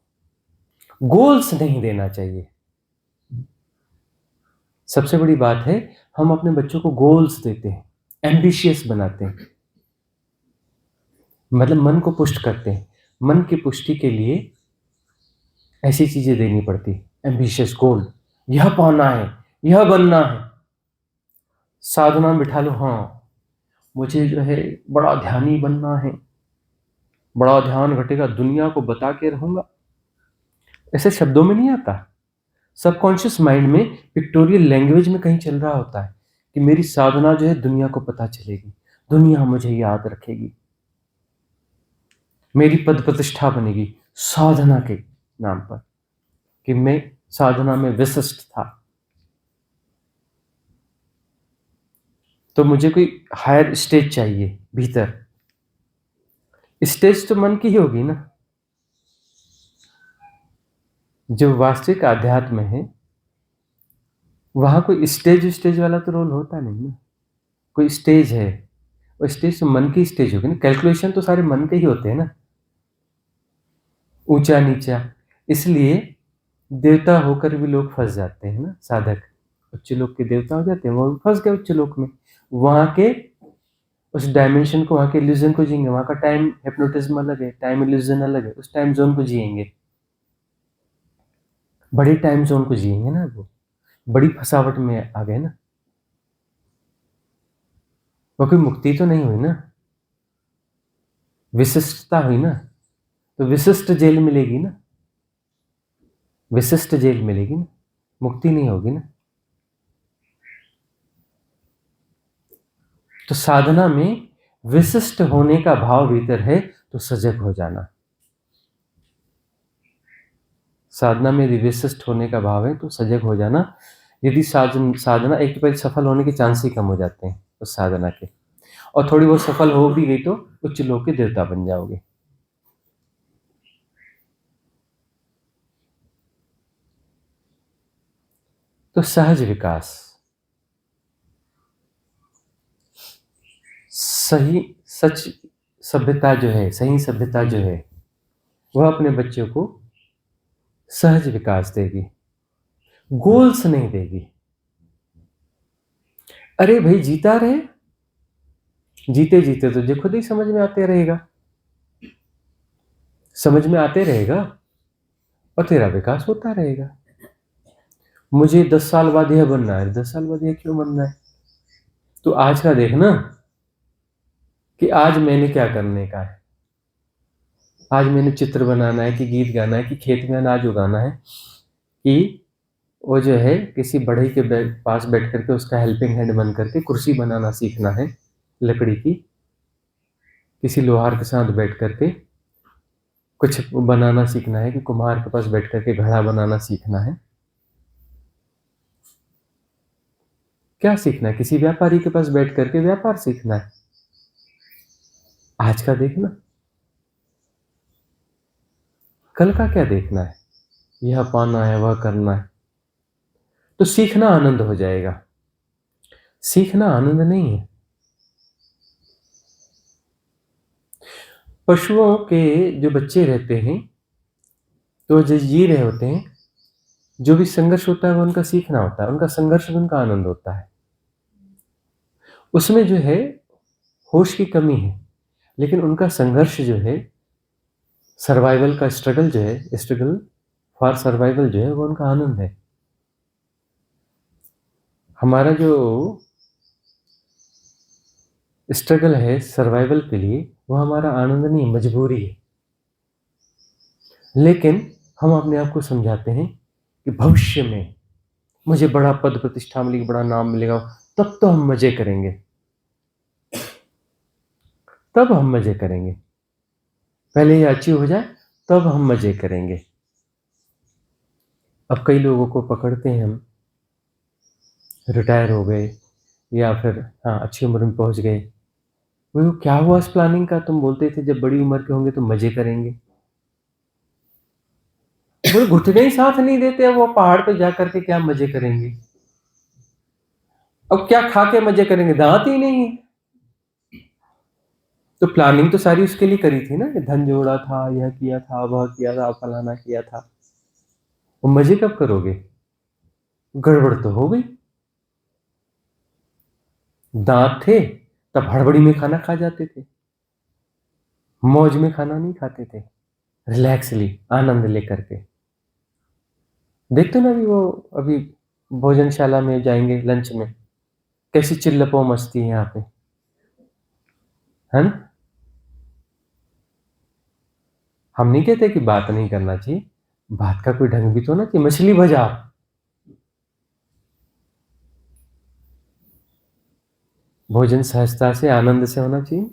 गोल्स नहीं देना चाहिए। सबसे बड़ी बात है, हम अपने बच्चों को गोल्स देते हैं, एम्बिशियस बनाते हैं, मतलब मन को पुष्ट करते हैं। मन की पुष्टि के लिए ऐसी चीजें देनी पड़ती, एम्बिशियस गोल, यह पाना है, यह बनना है। साधना में बिठा लो, हाँ मुझे जो है बड़ा ध्यानी बनना है, बड़ा ध्यान घटेगा, दुनिया को बता के रहूंगा, ऐसे शब्दों में नहीं आता। सबकॉन्शियस माइंड में पिक्टोरियल लैंग्वेज में कहीं चल रहा होता है कि मेरी साधना जो है दुनिया को पता चलेगी, दुनिया मुझे याद रखेगी, मेरी पद प्रतिष्ठा बनेगी साधना के नाम पर, कि मैं साधना में विशिष्ट था। तो मुझे कोई हायर स्टेज चाहिए भीतर, स्टेज तो मन की ही होगी ना। जो वास्तविक आध्यात्म है वहां कोई स्टेज वाला तो रोल होता नहीं ना। कोई स्टेज है, वो स्टेज तो मन की स्टेज होगी ना। कैलकुलेशन तो सारे मन के ही होते हैं ना, ऊंचा नीचा। इसलिए देवता होकर भी लोग फंस जाते हैं ना, साधक उच्च लोक के देवता हो जाते हैं, वो फंस गए उच्च लोक में, वहां के उस डायमेंशन को, वहां के इल्यूजन को जिएंगे। वहां का टाइम हिप्नोटिज्म अलग है, टाइम इल्यूजन अलग है, उस टाइम जोन को जिएंगे, बड़े टाइम जोन को जिएंगे ना, वो बड़ी फसावट में आ गए ना। वो कोई मुक्ति तो नहीं हुई ना, विशिष्टता हुई ना। तो विशिष्ट जेल मिलेगी ना, विशिष्ट जेल मिलेगी ना, मुक्ति नहीं होगी ना। तो साधना में विशिष्ट होने का भाव भीतर है तो सजग हो जाना। साधना में यदि विशिष्ट होने का भाव है तो सजग हो जाना। यदि साधना एक तो पहले सफल होने के चांस ही कम हो जाते हैं उस साधना के, और थोड़ी बहुत सफल हो भी गई तो उच्च लोक के देवता बन जाओगे। तो सहज विकास, सही सच सभ्यता जो है, सही सभ्यता जो है, वह अपने बच्चों को सहज विकास देगी, गोल्स नहीं देगी। अरे भाई जीता रहे, जीते जीते तो जो खुद ही समझ में आते रहेगा, समझ में आते रहेगा और तेरा विकास होता रहेगा। मुझे 10 साल बाद यह बनना है, 10 साल बाद यह क्यों बनना है? तो आज का देखना कि आज मैंने क्या करने का है। आज मैंने चित्र बनाना है कि गीत गाना है कि खेत में अनाज उगाना है, कि वो जो है किसी बढ़ई के पास बैठ करके उसका हेल्पिंग हैंड बन करके कुर्सी बनाना सीखना है लकड़ी की, किसी लोहार के साथ बैठ करके कुछ बनाना सीखना है, कि कुम्हार के पास बैठ करके घड़ा बनाना सीखना है। क्या सीखना है? किसी व्यापारी के पास बैठ करके व्यापार सीखना है। आज का देखना, कल का क्या देखना है? यह पाना है, वह करना है। तो सीखना आनंद हो जाएगा, सीखना आनंद नहीं है। पशुओं के जो बच्चे रहते हैं तो जो जी रहे होते हैं, जो भी संघर्ष होता है वो उनका सीखना होता है, उनका संघर्ष में उनका आनंद होता है। उसमें जो है होश की कमी है, लेकिन उनका संघर्ष जो है, सर्वाइवल का स्ट्रगल जो है, स्ट्रगल फॉर सर्वाइवल जो है, वो उनका आनंद है। हमारा जो स्ट्रगल है सर्वाइवल के लिए, वो हमारा आनंद नहीं, मजबूरी है। लेकिन हम अपने आप को समझाते हैं कि भविष्य में मुझे बड़ा पद प्रतिष्ठा मिलेगी, बड़ा नाम मिलेगा, तब तो हम मजे करेंगे, तब हम मजे करेंगे, पहले ये अचीव हो जाए तब हम मजे करेंगे। अब कई लोगों को पकड़ते हैं हम, रिटायर हो गए या फिर हाँ अच्छी उम्र में पहुंच गए, वो क्या हुआ इस प्लानिंग का, तुम बोलते थे जब बड़ी उम्र के होंगे तो मजे करेंगे। वो घुटने ही साथ नहीं देते, वो पहाड़ पे जा करके क्या मजे करेंगे। अब क्या खा के मजे करेंगे, दांत ही नहीं है। तो प्लानिंग तो सारी उसके लिए करी थी ना, कि धन जोड़ा था, यह किया था, वह किया था, फलाना किया था, वो मजे कब करोगे, गड़बड़ तो हो गई। दांत थे तब हड़बड़ी में खाना खा जाते थे, मौज में खाना नहीं खाते थे, रिलैक्सली आनंद लेकर के। देखते हो ना अभी वो, अभी भोजनशाला में जाएंगे लंच में, कैसी चिल्लपो मस्ती है यहाँ पे, है ना। हम नहीं कहते कि बात नहीं करना चाहिए, बात का कोई ढंग भी तो ना चाहिए। मछली बाजार, भोजन सहजता से आनंद से होना चाहिए।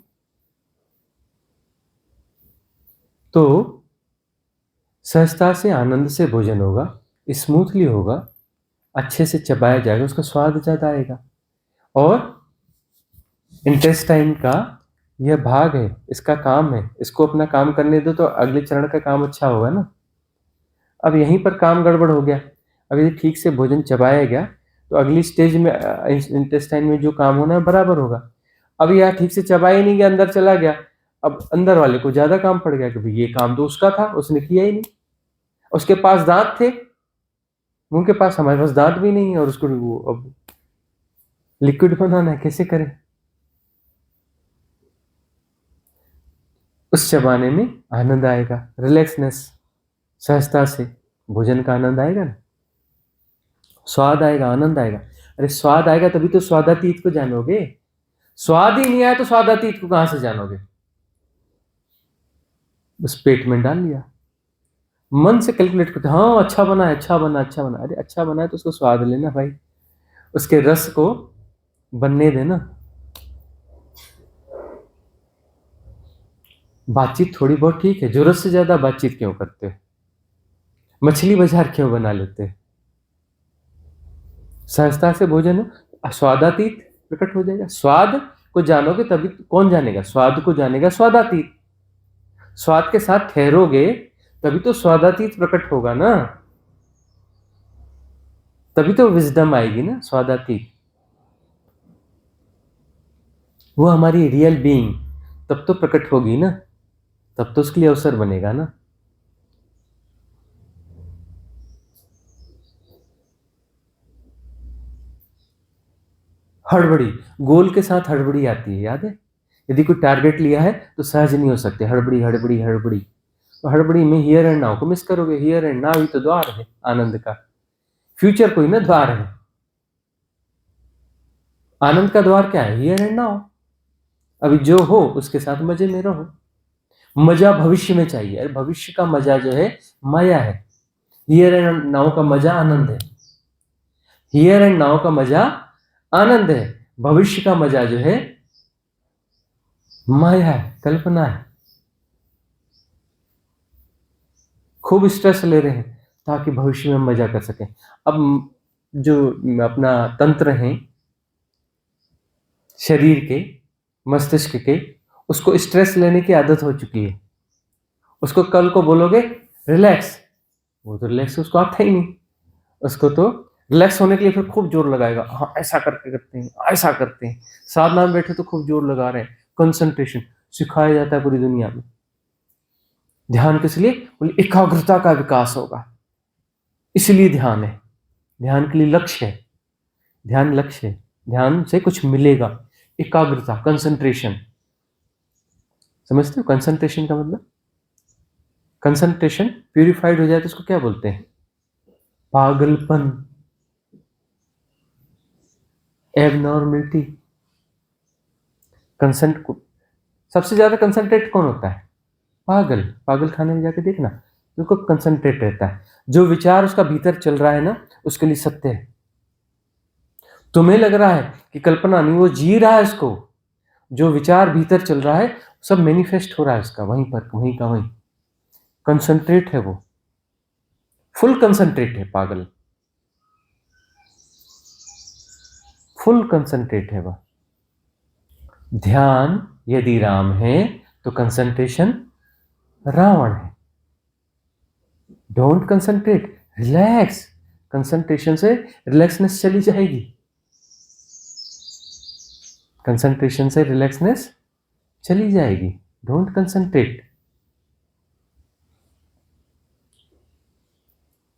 तो सहजता से आनंद से भोजन होगा, स्मूथली होगा, अच्छे से चबाया जाएगा, उसका स्वाद ज्यादा आएगा। और इंटेस्टाइन का यह भाग है, इसका काम है, इसको अपना काम करने दो तो अगले चरण का काम अच्छा होगा ना। अब यहीं पर काम गड़बड़ हो गया, अब यदि ठीक से भोजन चबाया गया तो अगली स्टेज में इंटेस्टाइन में जो काम होना है बराबर होगा। अब यह ठीक से चबाया ही नहीं गया, अंदर चला गया, अब अंदर वाले को ज्यादा काम पड़ गया कि भाई ये काम तो उसका था, उसने किया ही नहीं। उसके पास दांत थे, मुंह के पास, हमारे पास दांत भी नहीं है, और उसको वो अब लिक्विड बनाना है, कैसे करें। उस चबाने में आनंद आएगा, रिलैक्सनेस, सहजता से भोजन का आनंद आएगा ना, स्वाद आएगा, आनंद आएगा। अरे स्वाद आएगा तभी तो स्वादातीत को जानोगे, स्वाद ही नहीं आया तो स्वादातीत को कहां से जानोगे। बस पेट में डाल लिया, मन से कैलकुलेट करते, हाँ अच्छा बना है, अच्छा बना, अच्छा बना, अरे अच्छा बना है तो उसको स्वाद लेना भाई, उसके रस को बनने देना। बातचीत थोड़ी बहुत ठीक है, जरूरत से ज्यादा बातचीत क्यों करते हो, मछली बाजार क्यों बना लेते हो। सहजता से भोजन हो, स्वादातीत प्रकट हो जाएगा। स्वाद को जानोगे तभी, कौन जानेगा, स्वाद को जानेगा स्वादातीत। स्वाद के साथ ठहरोगे तभी तो स्वादातीत प्रकट होगा ना, तभी तो विजडम आएगी ना, स्वादातीत। वो हमारी रियल बीइंग तब तो प्रकट होगी ना, तब तो उसके लिए अवसर बनेगा ना। हड़बड़ी, गोल के साथ हड़बड़ी आती है, याद है। यदि कोई टारगेट लिया है तो सहज नहीं हो सकते, हड़बड़ी हड़बड़ी हड़बड़ी। तो हड़बड़ी में हियर एंड नाउ को मिस करोगे, हियर एंड नाउ ही तो द्वार है आनंद का, फ्यूचर कोई ना द्वार है। आनंद का द्वार क्या है, हियर एंड नाउ। अभी जो हो उसके साथ मजे में रहो। मजा भविष्य में चाहिए, अरे भविष्य का मजा जो है माया है, हियर एंड नाउ का मजा आनंद है। हियर एंड नाउ का मजा आनंद है, भविष्य का मजा जो है माया है, कल्पना है। खूब स्ट्रेस ले रहे हैं ताकि भविष्य में हम मजा कर सकें। अब जो अपना तंत्र है शरीर के, मस्तिष्क के, उसको स्ट्रेस लेने की आदत हो चुकी है। उसको कल को बोलोगे रिलैक्स, वो तो रिलैक्स उसको आता ही नहीं। उसको तो रिलैक्स होने के लिए फिर खूब जोर लगाएगा, हाँ ऐसा करके करते हैं, ऐसा करते हैं। साधना में बैठे तो खूब जोर लगा रहे हैं, कंसंट्रेशन सिखाया जाता है पूरी दुनिया में। ध्यान किस लिए, बोले एकाग्रता का विकास होगा, इसलिए ध्यान है। ध्यान के लिए लक्ष्य है, ध्यान लक्ष्य है, ध्यान से कुछ मिलेगा, एकाग्रता, कंसंट्रेशन। समझते हो कंसंट्रेशन का मतलब, कंसंट्रेशन प्यूरिफाइड हो जाए तो उसको क्या बोलते हैं, पागलपन। एबनॉर्मलिटी, कंसंट को सबसे ज्यादा कंसंट्रेट कौन होता है? पागल। पागल खाने में जाके देखना, बिल्कुल कंसंट्रेट रहता है। जो विचार उसका भीतर चल रहा है ना, उसके लिए सत्य है। तुम्हें लग रहा है कि कल्पना नहीं, वो जी रहा है इसको। जो विचार भीतर चल रहा है सब मैनिफेस्ट हो रहा है उसका, वहीं पर, वहीं का वहीं। कंसंट्रेट है वो, फुल कंसंट्रेट है पागल, फुल कंसंट्रेट है वह। ध्यान यदि राम है तो कंसंट्रेशन रावण है। Don't concentrate, relax. कंसंट्रेशन से रिलैक्सनेस चली जाएगी, कंसंट्रेशन से रिलैक्सनेस चली जाएगी। Don't concentrate,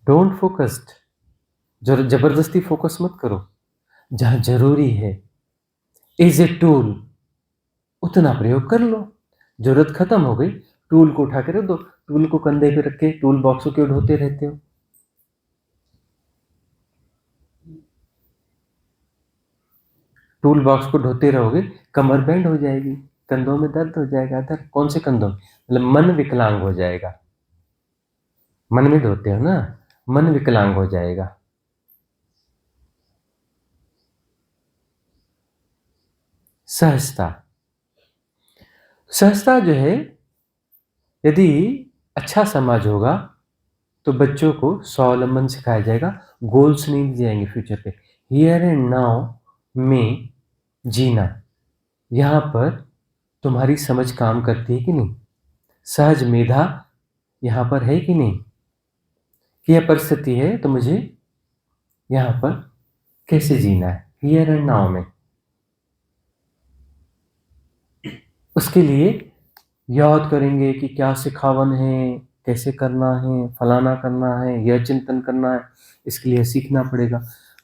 don't focused. जबरदस्ती फोकस मत करो। जहां जरूरी है, इज ए टूल, उतना प्रयोग कर लो। जरूरत खत्म हो गई, टूल को उठा के रख दो। टूल को कंधे पे रख के टूल बॉक्स को क्यों ढोते रहते हो? टूल बॉक्स को ढोते रहोगे, कमर बैंड हो जाएगी, कंधों में दर्द हो जाएगा। दर्द कौन से कंधों में? मतलब मन विकलांग हो जाएगा। मन में धोते हो ना, मन विकलांग हो जाएगा। सहजता, सहजता जो है, यदि अच्छा समाज होगा तो बच्चों को स्वावलंबन सिखाया जाएगा। गोल्स नहीं दिए जाएंगे फ्यूचर पे। हियर एंड नाउ में जीना, यहां पर तुम्हारी समझ काम करती है कि नहीं? सहज मेधा यहां पर है कि नहीं? कि यह परिस्थिति है तो मुझे यहां पर कैसे जीना है, हियर एंड नाउ में। उसके लिए याद करेंगे कि क्या सिखावन है, कैसे करना है, फलाना करना है, यह चिंतन करना है, इसके लिए सीखना पड़ेगा।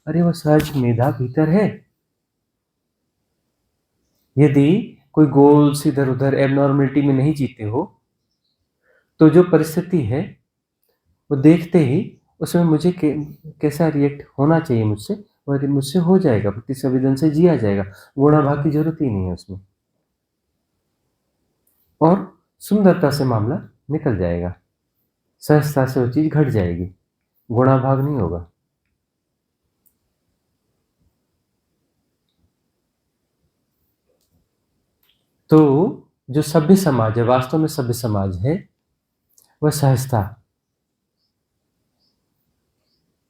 अरे वह सहज मेधा भीतर है। यदि कोई गोल्स इधर उधर एबनॉर्मलिटी में नहीं जीते हो, तो जो परिस्थिति है वो देखते ही उसमें मुझे कैसा रिएक्ट होना चाहिए मुझसे, और मुझसे हो जाएगा, प्रति संवेदन से जिया जाएगा। गुणा भाग की जरूरत ही नहीं है उसमें, और सुंदरता से मामला निकल जाएगा। सहजता से वो चीज घट जाएगी, गुणा भाग नहीं होगा। तो जो सभ्य समाज है, वास्तव में सभ्य समाज है, वह सहजता,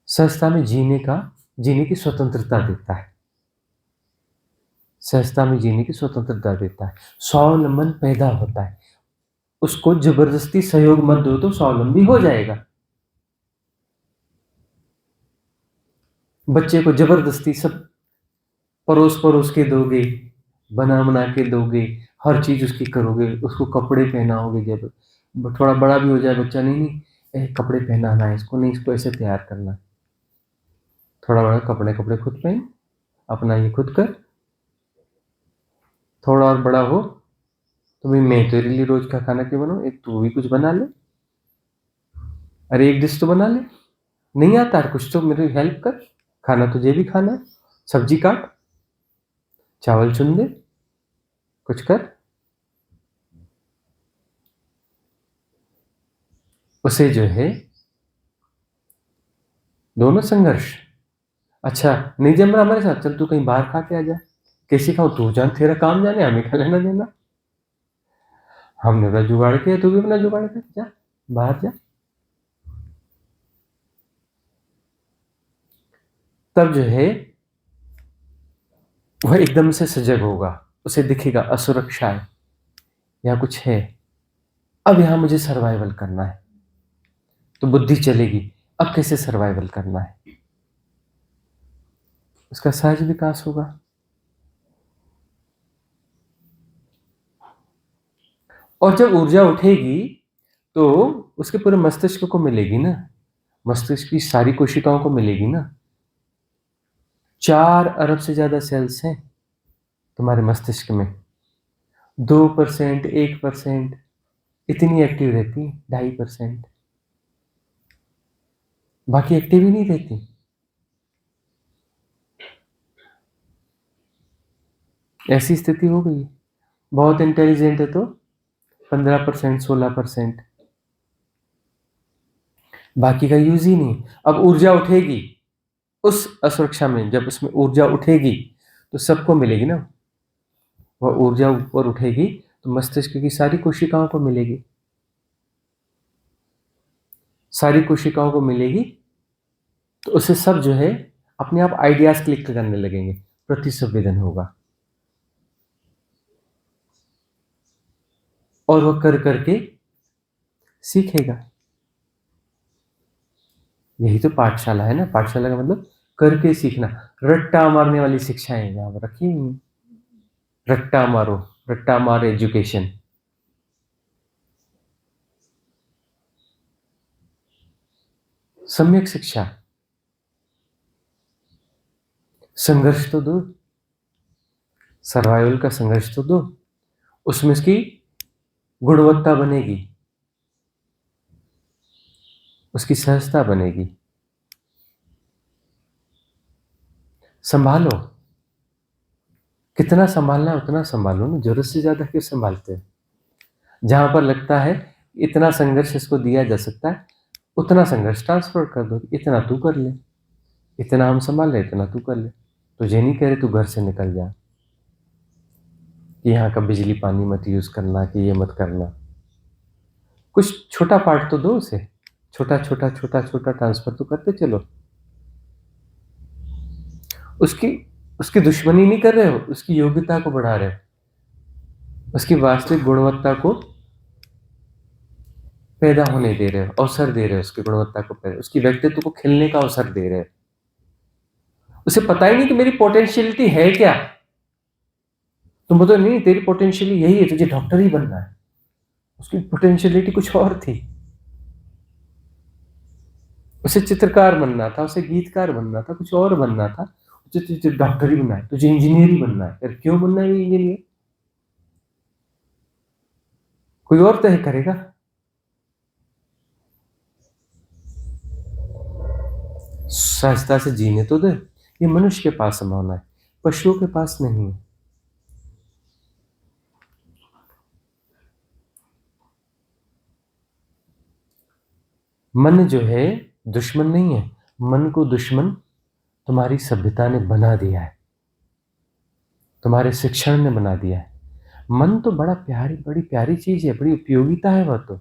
सहजता में जीने की स्वतंत्रता देता है। सहजता में जीने की स्वतंत्रता देता है, स्वावलंबन पैदा होता है। उसको जबरदस्ती सहयोग मत दो तो स्वावलंबी हो जाएगा। बच्चे को जबरदस्ती सब परोस परोस के दोगे, बना बना के दोगे, हर चीज उसकी करोगे, उसको कपड़े पहनाओगे। जब थोड़ा बड़ा भी हो जाए बच्चा, नहीं नहीं कपड़े पहनाना है इसको, नहीं इसको ऐसे तैयार करना है। थोड़ा बड़ा, कपड़े कपड़े खुद पहन, अपना ये खुद कर। थोड़ा और बड़ा हो तो भाई मैं तेरे लिए रोज का खाना क्यों बनाऊं, एक तू भी कुछ बना ले। अरे एक डिश तो बना ले, नहीं आता है कुछ तो मेरी हेल्प कर, खाना तुझे भी खाना है। सब्जी काट, चावल चुन दे, कुछ कर। उसे जो है दोनों संघर्ष। अच्छा नहीं जम रहा हमारे साथ, चल तू कहीं बाहर खा के आ जा। कैसे खाओ तू जान, तेरा काम जाने, हमें खा लेना देना। हमने अपना जुगाड़ किया, तू भी अपना जुगाड़ कर, जा बाहर जा। तब जो है वह एकदम से सजग होगा, उसे दिखेगा असुरक्षा है, या कुछ है, अब यहां मुझे सर्वाइवल करना है। तो बुद्धि चलेगी, अब कैसे सर्वाइवल करना है, उसका सहज विकास होगा। और जब ऊर्जा उठेगी तो उसके पूरे मस्तिष्क को मिलेगी ना, मस्तिष्क की सारी कोशिकाओं को मिलेगी ना। 4 अरब से ज्यादा सेल्स हैं तुम्हारे मस्तिष्क में, 2%, 1% इतनी एक्टिव रहती है, 2.5%, बाकी एक्टिव ही नहीं रहती। ऐसी स्थिति हो गई। बहुत इंटेलिजेंट है तो 15%, 16%, बाकी का यूज ही नहीं। अब ऊर्जा उठेगी उस असुरक्षा में, जब उसमें ऊर्जा उठेगी तो सबको मिलेगी ना। वह ऊर्जा ऊपर उठेगी तो मस्तिष्क की सारी कोशिकाओं को मिलेगी, सारी कोशिकाओं को मिलेगी, तो उससे सब जो है अपने आप आइडियाज क्लिक करने लगेंगे, प्रतिसंवेदन होगा, और वह कर करके सीखेगा। यही तो पाठशाला है ना। पाठशाला का मतलब करके सीखना। रट्टा मारने वाली शिक्षाएं यहां पर रखी हुई हैं। रट्टा मारो, रट्टा मार एजुकेशन। सम्यक शिक्षा। संघर्ष तो दो, सर्वाइवल का संघर्ष तो दो, उसमें इसकी गुणवत्ता बनेगी, उसकी सहजता बनेगी। संभालो, कितना संभालना है उतना संभालो ना, जरूरत से ज्यादा क्यों संभालते हो। जहां पर लगता है इतना संघर्ष इसको दिया जा सकता है, उतना संघर्ष ट्रांसफर कर दो, इतना तू कर ले, इतना हम संभाल ले, इतना तू कर ले। तुझे नहीं कह रहे तू घर से निकल जा, कि यहाँ का बिजली पानी मत यूज करना, कि ये मत करना। कुछ छोटा पार्ट तो दो उसे, छोटा छोटा छोटा छोटा ट्रांसफर तो करते चलो। उसकी उसकी दुश्मनी नहीं कर रहे हो, उसकी योग्यता को बढ़ा रहे हो, उसकी वास्तविक गुणवत्ता को पैदा होने दे रहे हो, अवसर दे रहे हो, उसकी गुणवत्ता को पैदा, उसकी व्यक्तित्व को खिलने का अवसर दे रहे हो। उसे पता ही नहीं कि मेरी पोटेंशियलिटी है क्या। तुम बोलो नहीं तेरी पोटेंशियलिटी यही है, तुझे डॉक्टर ही बनना है, उसकी पोटेंशियलिटी कुछ और थी। उसे चित्रकार बनना था, उसे गीतकार बनना था, कुछ और बनना था। तुझे डॉक्टर ही बनना है, तुझे इंजीनियर ही बनना है। यार क्यों बनना है इंजीनियर? कोई और तय करेगा। सहजता से जीने तो दे। ये मनुष्य के पास संभावना है, पशुओं के पास नहीं है। मन जो है दुश्मन नहीं है, मन को दुश्मन तुम्हारी सभ्यता ने बना दिया है, तुम्हारे शिक्षण ने बना दिया है। मन तो बड़ी प्यारी चीज है, बड़ी उपयोगिता है वह तो।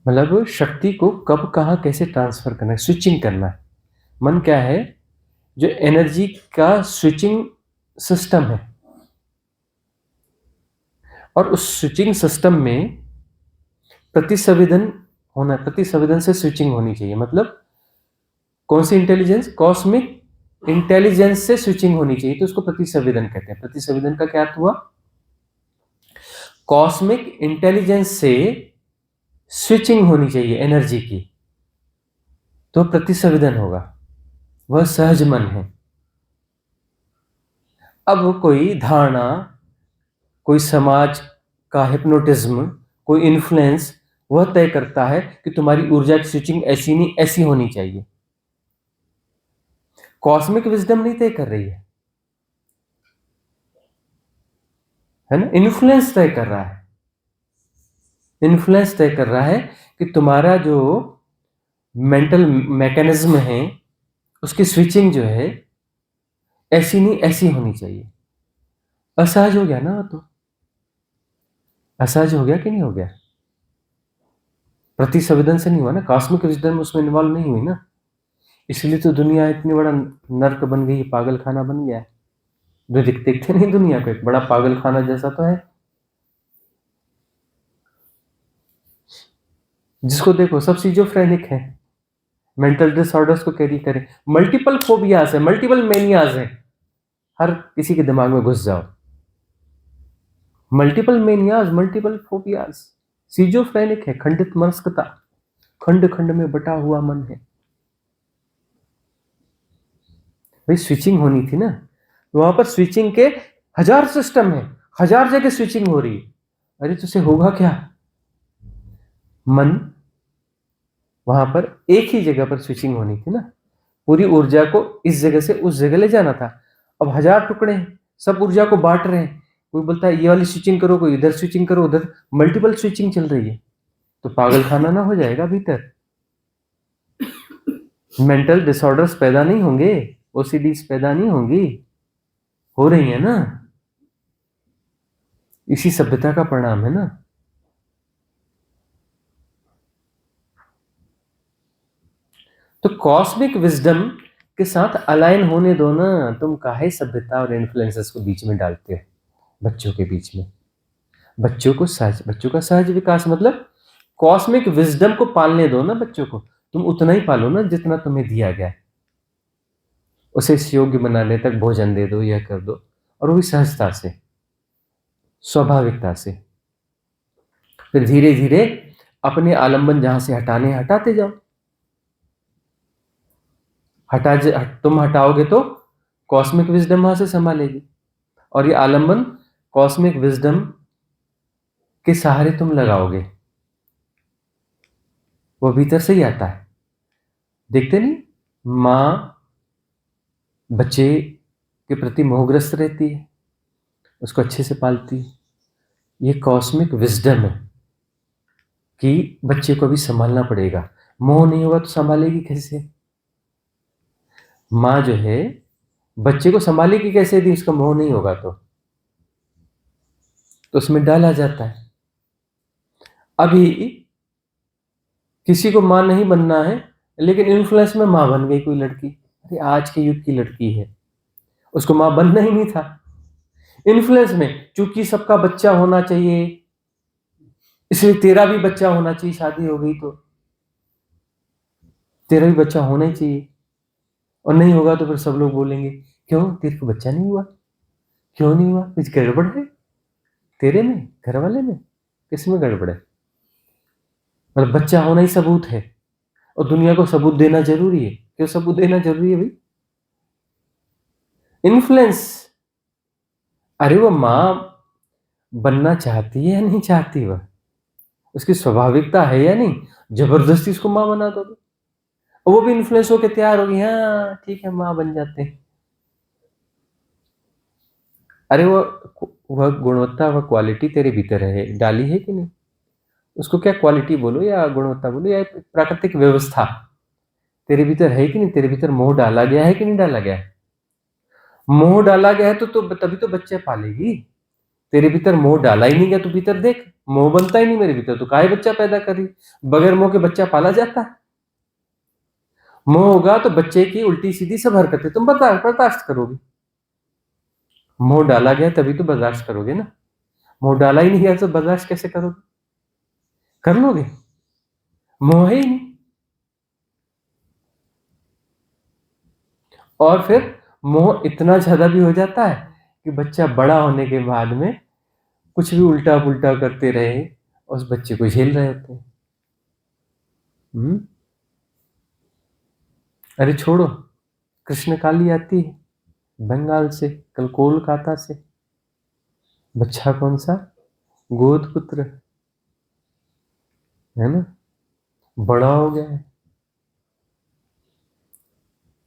मतलब शक्ति को कब कहाँ कैसे ट्रांसफर करना है, स्विचिंग करना है। मन क्या है? जो एनर्जी का स्विचिंग सिस्टम है, और उस स्विचिंग सिस्टम में प्रतिसंवेदन होना, प्रतिसंवेदन से स्विचिंग होनी चाहिए। मतलब कौन सी इंटेलिजेंस? कॉस्मिक इंटेलिजेंस से स्विचिंग होनी चाहिए, तो उसको प्रतिसंवेदन कहते हैं। प्रतिसंवेदन का क्या अर्थ हुआ? कॉस्मिक इंटेलिजेंस से स्विचिंग होनी चाहिए एनर्जी की, तो प्रतिसंवेदन होगा। वह सहज मन है। अब कोई धारणा, कोई समाज का हिप्नोटिज्म, कोई इन्फ्लुएंस, वह तय करता है कि तुम्हारी ऊर्जा की स्विचिंग ऐसी नहीं ऐसी होनी चाहिए। कॉस्मिक विजडम नहीं तय कर रही है ना। इन्फ्लुएंस तय कर रहा है, इन्फ्लुएंस तय कर रहा है कि तुम्हारा जो मेंटल मैकेनिज्म है, उसकी स्विचिंग जो है ऐसी नहीं ऐसी होनी चाहिए। असहज हो गया ना वो तो, असहज हो गया कि नहीं हो गया? प्रतिसंवेदन से नहीं हुआ ना, कॉस्मिक विजडम उसमें इन्वॉल्व नहीं हुई ना। इसलिए तो दुनिया इतनी बड़ा नर्क बन गई, पागल खाना बन गया है। जो देखते नहीं दुनिया को, एक बड़ा पागल खाना जैसा तो है। जिसको देखो सब सिजोफ्रेनिक है, मेंटल डिसऑर्डर्स को कैरी करे, मल्टीपल फोबियाज है, मल्टीपल मेनियाज है। हर किसी के दिमाग में घुस जाओ, मल्टीपल मेनियाज, मल्टीपल फोबियाज। सिजोफ्रेनिक है, खंडित मनस्कता, खंड खंड में बटा हुआ मन है। भाई स्विचिंग होनी थी ना, वहां पर स्विचिंग के 1000 सिस्टम है, 1000 जगह स्विचिंग हो रही है। अरे तुझसे होगा क्या? मन वहां पर एक ही जगह पर स्विचिंग होनी थी ना, पूरी ऊर्जा को इस जगह से उस जगह ले जाना था। अब 1000 टुकड़े हैं, सब ऊर्जा को बांट रहे हैं। कोई बोलता है ये वाली स्विचिंग करो, कोई इधर स्विचिंग करो, उधर मल्टीपल स्विचिंग चल रही है, तो पागल खाना ना हो जाएगा भीतर। मेंटल डिसऑर्डर्स पैदा नहीं होंगे, ओसीडीज पैदा नहीं होंगी, हो रही है ना, इसी सभ्यता का परिणाम है ना। तो कॉस्मिक विजडम के साथ अलाइन होने दो ना, तुम काहे सभ्यता और इन्फ्लुएंसेस को बीच में डालते हो बच्चों के बीच में। बच्चों का सहज विकास मतलब कॉस्मिक विजडम को पालने दो ना बच्चों को, तुम उतना ही पालो ना जितना तुम्हें दिया गया है। उसे इस योग्य बनाने तक भोजन दे दो, यह कर दो, और वो भी सहजता से, स्वाभाविकता से। फिर धीरे धीरे अपने आलंबन जहां से हटाने हटाते जाओ। तुम हटाओगे तो कॉस्मिक विजडम वहां से संभालेगी, और ये आलंबन कॉस्मिक विजडम के सहारे तुम लगाओगे, वो भीतर से ही आता है। देखते नहीं, माँ बच्चे के प्रति मोहग्रस्त रहती है, उसको अच्छे से पालती है। ये कॉस्मिक विजडम है कि बच्चे को भी संभालना पड़ेगा। मोह नहीं होगा तो संभालेगी कैसे? माँ जो है बच्चे को संभालेगी कैसे यदि उसका मोह नहीं होगा तो उसमें डाला जाता है। अभी किसी को माँ नहीं बनना है, लेकिन इन्फ्लुएंस में माँ बन गई कोई लड़की, अरे आज के युग की लड़की है, उसको माँ बनना ही नहीं था, इन्फ्लुएंस में, चूंकि सबका बच्चा होना चाहिए इसलिए तेरा भी बच्चा होना चाहिए, शादी हो गई तो तेरा भी बच्चा होना ही चाहिए, और नहीं होगा तो फिर सब लोग बोलेंगे क्यों तेरे को बच्चा नहीं हुआ, क्यों नहीं हुआ, कुछ गड़बड़ है तेरे में, घर वाले में, किस में गड़बड़ है? मतलब बच्चा होना ही सबूत है, और दुनिया को सबूत देना जरूरी है। क्यों सबूत देना जरूरी है भाई? इन्फ्लुएंस, अरे वो माँ बनना चाहती है या नहीं चाहती, वह उसकी स्वाभाविकता है या नहीं, जबरदस्ती उसको माँ बना दोगे, और वो भी इन्फ्लुएंस होकर तैयार होगी, हाँ ठीक है माँ बन जाते हैं। अरे वह गुणवत्ता, वह क्वालिटी तेरे भीतर है, डाली है कि नहीं? उसको क्या क्वालिटी बोलो या गुणवत्ता बोलो या प्राकृतिक व्यवस्था तेरे भीतर है कि नहीं? तेरे भीतर मोह डाला गया है कि नहीं डाला गया है? मोह डाला गया है तो तभी तो बच्चे पालेगी। तेरे भीतर मोह डाला ही नहीं गया तो भीतर देख, मोह बनता ही नहीं मेरे भीतर, तो काहे बच्चा पैदा कर रही? बगैर मोह के बच्चा पाला जाता है? मोह होगा तो बच्चे की उल्टी सीधी सब हरकतें तुम बर्दाश्त करोगे। मोह डाला गया तभी तो बर्दाश्त करोगे ना, मोह डाला ही नहीं गया तो बर्दाश्त कैसे करोगे? कर लोगे? मोह है ही नहीं। और फिर मोह इतना ज्यादा भी हो जाता है कि बच्चा बड़ा होने के बाद में कुछ भी उल्टा पुल्टा करते रहे, उस बच्चे को झेल रहे होते हैं। अरे छोड़ो, कृष्ण काली आती है बंगाल से, कल कोलकाता से, बच्चा कौन सा? गोद पुत्र है ना, बड़ा हो गया है,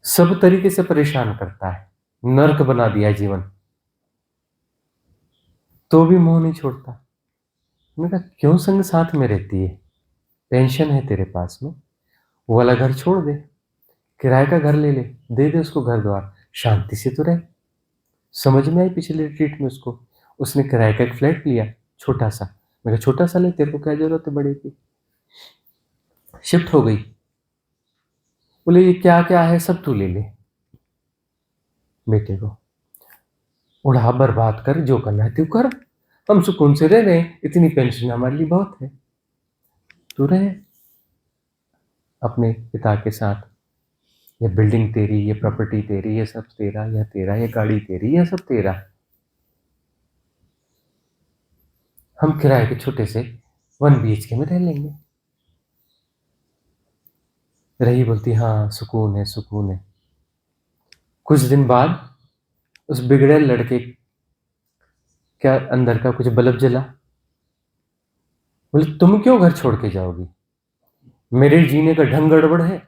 सब तरीके से परेशान करता है, नर्क बना दिया जीवन, तो भी मोह नहीं छोड़ता। मैंने कहा क्यों संग साथ में रहती है, पेंशन है तेरे पास में, वो वाला घर छोड़ दे, किराए का घर ले ले, दे दे उसको घर द्वार, शांति से तो रहे। समझ में आई पिछले रिट्रीट में उसको, उसने किराए का एक फ्लैट लिया छोटा सा, मैं कहा छोटा सा ले, तेरे को क्या जरूरत है बड़े की? शिफ्ट हो गई, बोले ये क्या क्या है सब तू ले ले, बेटे को उड़ा बर्बाद कर, जो करना है तू कर, हम सुकून से रह रहे हैं, इतनी पेंशन हमारे लिए बहुत है, तू रहे अपने पिता के साथ, ये बिल्डिंग तेरी, ये प्रॉपर्टी तेरी, ये सब तेरा, यह तेरा, ये गाड़ी तेरी, यह सब तेरा, हम किराए के छोटे से 1 BHK में रह लेंगे। रही बोलती हाँ सुकून है सुकून है। कुछ दिन बाद उस बिगड़े लड़के क्या अंदर का कुछ बल्ब जला, बोले तुम क्यों घर छोड़ के जाओगी, मेरे जीने का ढंग गड़बड़ है,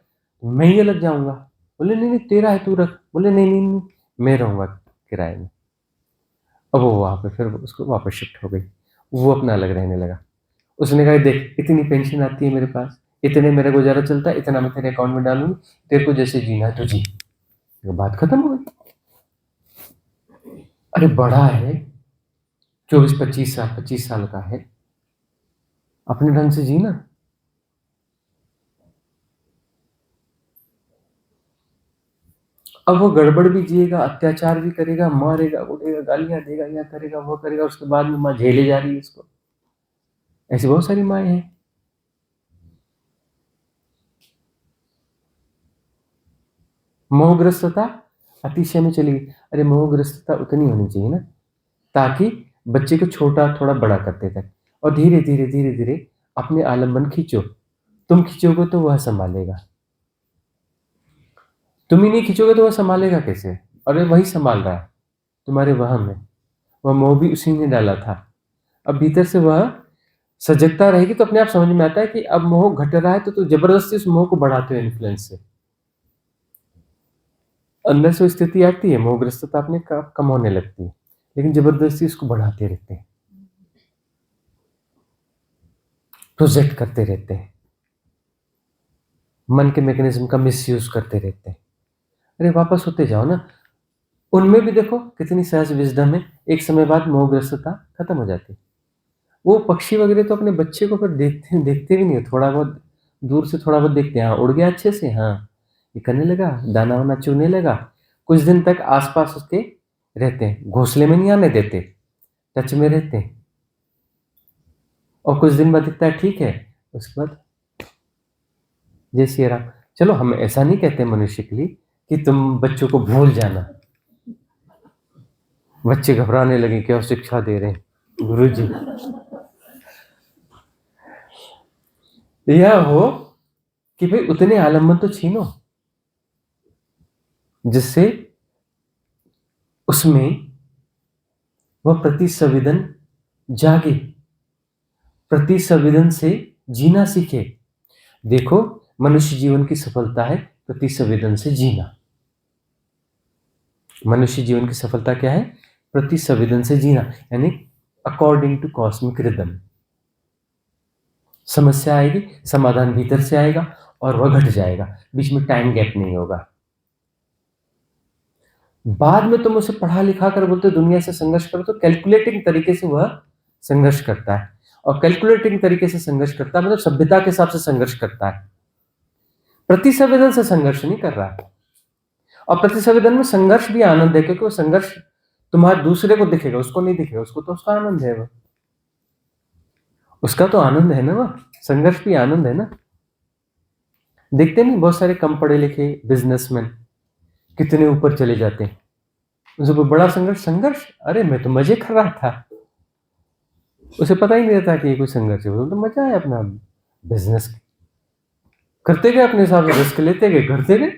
मैं ही अलग जाऊंगा। बोले नहीं नहीं तेरा है तू रख, बोले नहीं नहीं नहीं मैं रहूंगा किराए में। अब वो वहाँ पे फिर उसको वापस शिफ्ट हो गई, वो अपना अलग रहने लगा। उसने कहा देख इतनी पेंशन आती है मेरे पास, इतने मेरा गुजारा चलता है, इतना मैं तेरे अकाउंट में डालूंगी, तेरे को जैसे जीना है तो जी। ये बात खत्म हो गई। अरे बड़ा है, 25 साल का है, अपने ढंग से जीना। अब वो गड़बड़ भी जिएगा, अत्याचार भी करेगा, मारेगा उड़ेगा, गालियां देगा, या करेगा वो करेगा, उसके बाद में माँ झेले जा रही है इसको। ऐसी बहुत सारी माएँ हैं। मोहग्रस्तता अतिशय में चली गई। अरे मोहग्रस्तता उतनी होनी चाहिए ना, ताकि बच्चे को छोटा थोड़ा बड़ा करते तक, और धीरे धीरे धीरे धीरे अपने आलम्बन खींचो। तुम खींचोगे तो वह संभालेगा, तुम ही नहीं खींचोगे तो वह संभालेगा कैसे? अरे वही संभाल रहा है तुम्हारे वहम में, वह मोह भी उसी ने डाला था। अब भीतर से वह सजगता रहेगी तो अपने आप समझ में आता है कि अब मोह घट रहा है, तो जबरदस्ती उस मोह को बढ़ाते हो इन्फ्लुएंस से। अंदर से स्थिति आती है, मोहग्रस्तता अपने कम होने लगती है, लेकिन जबरदस्ती उसको बढ़ाते रहते हैं, प्रोजेक्ट करते रहते हैं, मन के मैकेनिज्म का मिसयूज करते रहते हैं। अरे वापस होते जाओ ना। उनमें भी देखो कितनी सहज विजडम है, एक समय बाद मोहग्रस्तता खत्म हो जाती है। वो पक्षी वगैरह तो अपने बच्चे को फिर देखते देखते भी नहीं है, थोड़ा बहुत दूर से थोड़ा बहुत देखते हैं, हाँ उड़ गया अच्छे से, हाँ ये करने लगा, दाना वाना चुगने लगा, कुछ दिन तक आसपास उसके रहते हैं, घोंसले में नहीं आने देते, टच में रहते हैं, और कुछ दिन बाद दिखता है ठीक है, उसके बाद जय सिया राम। चलो हम ऐसा नहीं कहते मनुष्य के लिए कि तुम बच्चों को भूल जाना। बच्चे घबराने लगे, क्या शिक्षा दे रहे हैं गुरु जी। यह हो कि भाई उतने आलम्बन तो छीनो जिससे उसमें वह प्रति संवेदन जागे, प्रति संवेदन से जीना सीखे। देखो मनुष्य जीवन की सफलता है प्रति संवेदन से जीना। मनुष्य जीवन की सफलता क्या है? प्रति संवेदन से जीना, यानी अकॉर्डिंग टू कॉस्मिक रिदम। समस्या आएगी, समाधान भीतर से आएगा और वह घट जाएगा, बीच में टाइम गैप नहीं होगा। बाद में तुम उसे पढ़ा लिखा कर बोलते दुनिया से संघर्ष करो, तो कैलकुलेटिंग तरीके से वह संघर्ष करता है, और कैलकुलेटिंग तरीके से संघर्ष करता है मतलब सभ्यता के हिसाब से संघर्ष करता है, प्रति संवेदन से संघर्ष नहीं कर रहा है। और प्रति संवेदन में संघर्ष भी आनंद है, क्योंकि वो संघर्ष तुम्हारे दूसरे को दिखेगा, उसको नहीं दिखेगा, उसको तो उसका आनंद है, वो उसका तो आनंद है ना, वह संघर्ष भी आनंद है ना। देखते नहीं बहुत सारे कम पढ़े लिखे बिजनेसमैन कितने ऊपर चले जाते हैं, उनसे कोई बड़ा संघर्ष, अरे मैं तो मजे कर रहा था, उसे पता ही नहीं रहता कि ये कोई संघर्ष है, तो मजा है अपना बिजनेस करते गए, अपने हिसाब से रिस्क लेते गए, करते गए।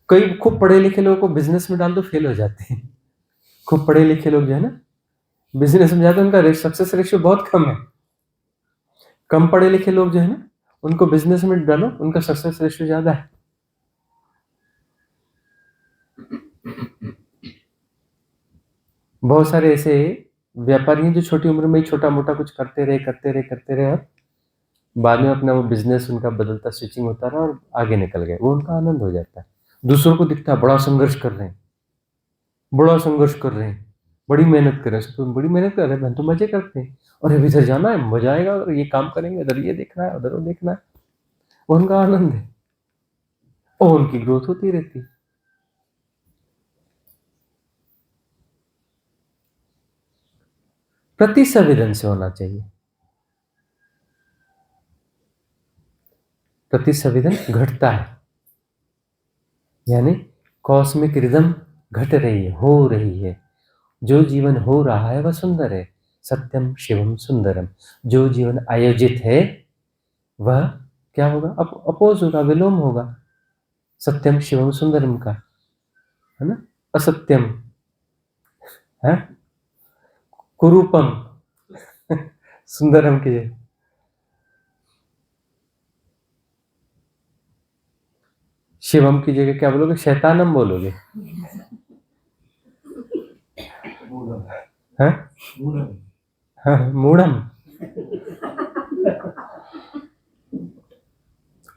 कई खूब पढ़े लिखे लोगों को बिजनेस में डाल दो फेल हो जाते हैं। खूब पढ़े लिखे लोग जो है ना बिजनेस में जाते हैं, उनका सक्सेस रेशियो बहुत कम है। कम पढ़े लिखे लोग जो है ना उनको बिजनेस में डालो, उनका सक्सेस रेशियो ज्यादा है। बहुत सारे ऐसे व्यापारी हैं जो छोटी उम्र में ही छोटा मोटा कुछ करते रहे और बाद में अपना वो बिजनेस उनका बदलता स्विचिंग होता रहा और आगे निकल गए, वो उनका आनंद हो जाता है। दूसरों को दिखता है बड़ा संघर्ष कर रहे हैं, बड़ा संघर्ष कर रहे हैं, बड़ी मेहनत कर रहे हैं, तो बड़ी मेहनत कर रहे हैं, तो मजे करते हैं, और अब इधर जाना है मजा आएगा, और ये काम करेंगे, इधर ये देखना है, उधर वो देखना है, वो उनका आनंद है, और उनकी ग्रोथ होती रहती है। प्रति संवेदन से होना चाहिए, प्रति संवेदन घटता है, यानी कॉस्मिक रिदम घट रही है, हो रही है। जो जीवन हो रहा है वह सुंदर है, सत्यम शिवम सुंदरम। जो जीवन आयोजित है वह क्या होगा? अपोज होगा, विलोम होगा सत्यम शिवम सुंदरम का, है ना। असत्यम है कुरूपम सुंदरम के, शिवम की जगह क्या बोलोगे? शैतानम बोलोगे। हाँ हाँ, मूढ़म,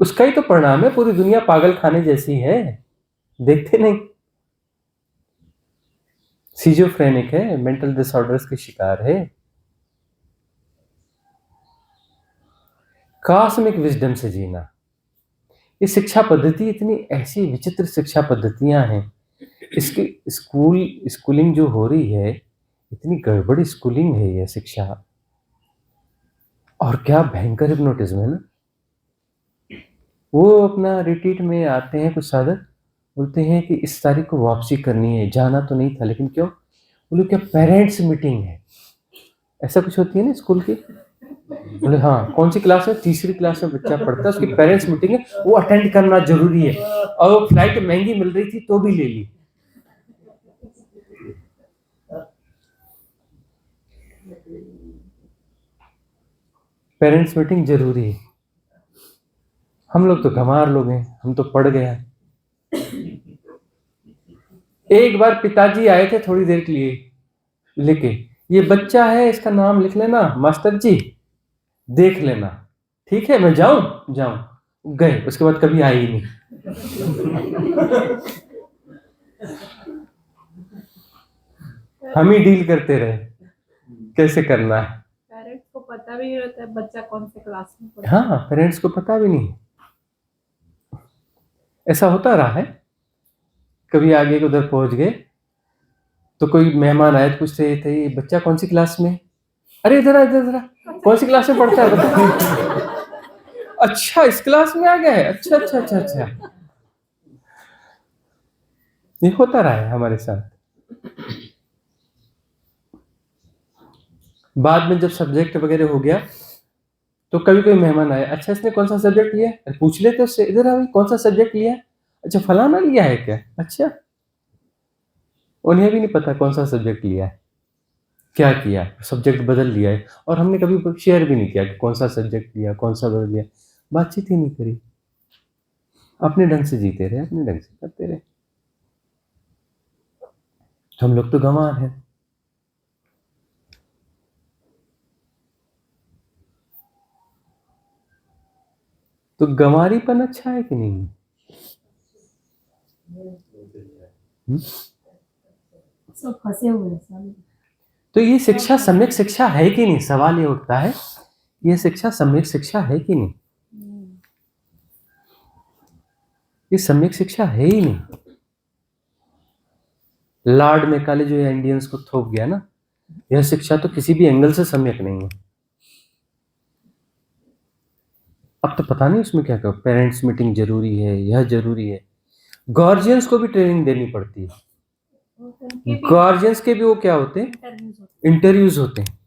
उसका ही तो परिणाम है। पूरी दुनिया पागल खाने जैसी है, देखते नहीं। सिजोफ्रेनिक है, मेंटल डिसऑर्डर्स के शिकार है। कॉस्मिक विजडम से जीना, ये शिक्षा पद्धति इतनी ऐसी विचित्र शिक्षा पद्धतियां हैं। इसकी स्कूलिंग जो हो रही है, इतनी गड़बड़ी स्कूलिंग है यह शिक्षा। और क्या भयंकर हिप्नोटिज्म है ना। वो अपना रिट्रीट में आते हैं कुछ साधक, बोलते हैं कि इस तारीख को वापसी करनी है, जाना तो नहीं था लेकिन क्यों? बोले क्या पेरेंट्स मीटिंग है, ऐसा कुछ होती है ना स्कूल की। बोले हाँ, कौन सी क्लास है? तीसरी क्लास में बच्चा पढ़ता है, उसकी पेरेंट्स मीटिंग है, वो अटेंड करना जरूरी है। और वो फ्लाइट महंगी मिल रही थी तो भी ले ली। पेरेंट्स मीटिंग जरूरी है। हम लोग तो गंवार लोग हैं, हम तो पढ़ गए हैं। एक बार पिताजी आए थे थोड़ी देर के लिए लेके, ये बच्चा है, इसका नाम लिख लेना मास्टर जी, देख लेना। ठीक है, मैं जाऊं? जाऊं। गए, उसके बाद कभी आए ही नहीं। हम ही डील करते रहे कैसे करना है। पेरेंट्स को पता भी नहीं रहता है बच्चा कौन से क्लास में पढ़ता है। हाँ, पेरेंट्स को पता भी नहीं। ऐसा होता रहा है। कभी आगे उधर पहुंच गए तो कोई मेहमान आए तो पूछते थे ये बच्चा कौन सी क्लास में? अरे इधर आ, इधर आ, कौन सी क्लास में पढ़ता है बता। अच्छा, इस क्लास में आ गया है, अच्छा अच्छा अच्छा अच्छा। ये होता रहा है हमारे साथ। बाद में जब सब्जेक्ट वगैरह हो गया तो कभी कोई मेहमान आया, अच्छा इसने कौन सा सब्जेक्ट लिया? अरे पूछ लेते उससे, इधर आ भाई, कौन सा सब्जेक्ट लिया? अच्छा फलाना लिया है क्या? अच्छा, उन्हें भी नहीं पता कौन सा सब्जेक्ट लिया है, क्या किया, सब्जेक्ट बदल लिया है। और हमने कभी शेयर भी नहीं किया कि कौन सा सब्जेक्ट लिया, कौन सा बदल लिया। बातचीत ही नहीं करी, अपने ढंग से जीते रहे, अपने ढंग से करते रहे। हम लोग तो गंवार हैं। तो गंवारीपन अच्छा है कि नहीं? सब फंसे हुए हैं सब। तो ये शिक्षा सम्यक शिक्षा है कि नहीं? सवाल ये उठता है, ये शिक्षा सम्यक शिक्षा है कि नहीं? ये सम्यक शिक्षा है ही नहीं। लार्ड मैकाले जो इंडियंस को थोप गया ना, यह शिक्षा तो किसी भी एंगल से सम्यक नहीं है। अब तो पता नहीं उसमें क्या करो, पेरेंट्स मीटिंग जरूरी है, यह जरूरी है। गार्जियंस को भी ट्रेनिंग देनी पड़ती है। गार्जियंस के भी वो क्या होते हैं? इंटरव्यूज होते हैं।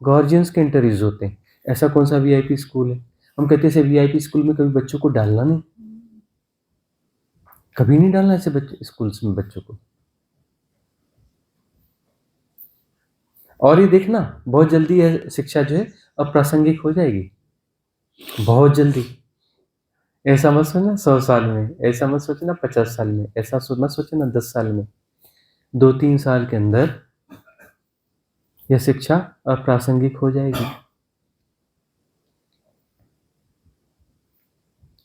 गार्जियंस के इंटरव्यूज होते हैं। ऐसा कौन सा वीआईपी स्कूल है? हम कहते हैं वीआईपी स्कूल में कभी बच्चों को डालना नहीं, कभी नहीं डालना ऐसे बच्चे स्कूल्स में बच्चों को। और ये देखना, बहुत जल्दी यह शिक्षा जो है अप्रासंगिक हो जाएगी, बहुत जल्दी। ऐसा मत सोचना 100 साल में, ऐसा मत सोचना 50 साल में, ऐसा मत सोचना 10 साल में। 2-3 साल के अंदर यह शिक्षा अप्रासंगिक हो जाएगी।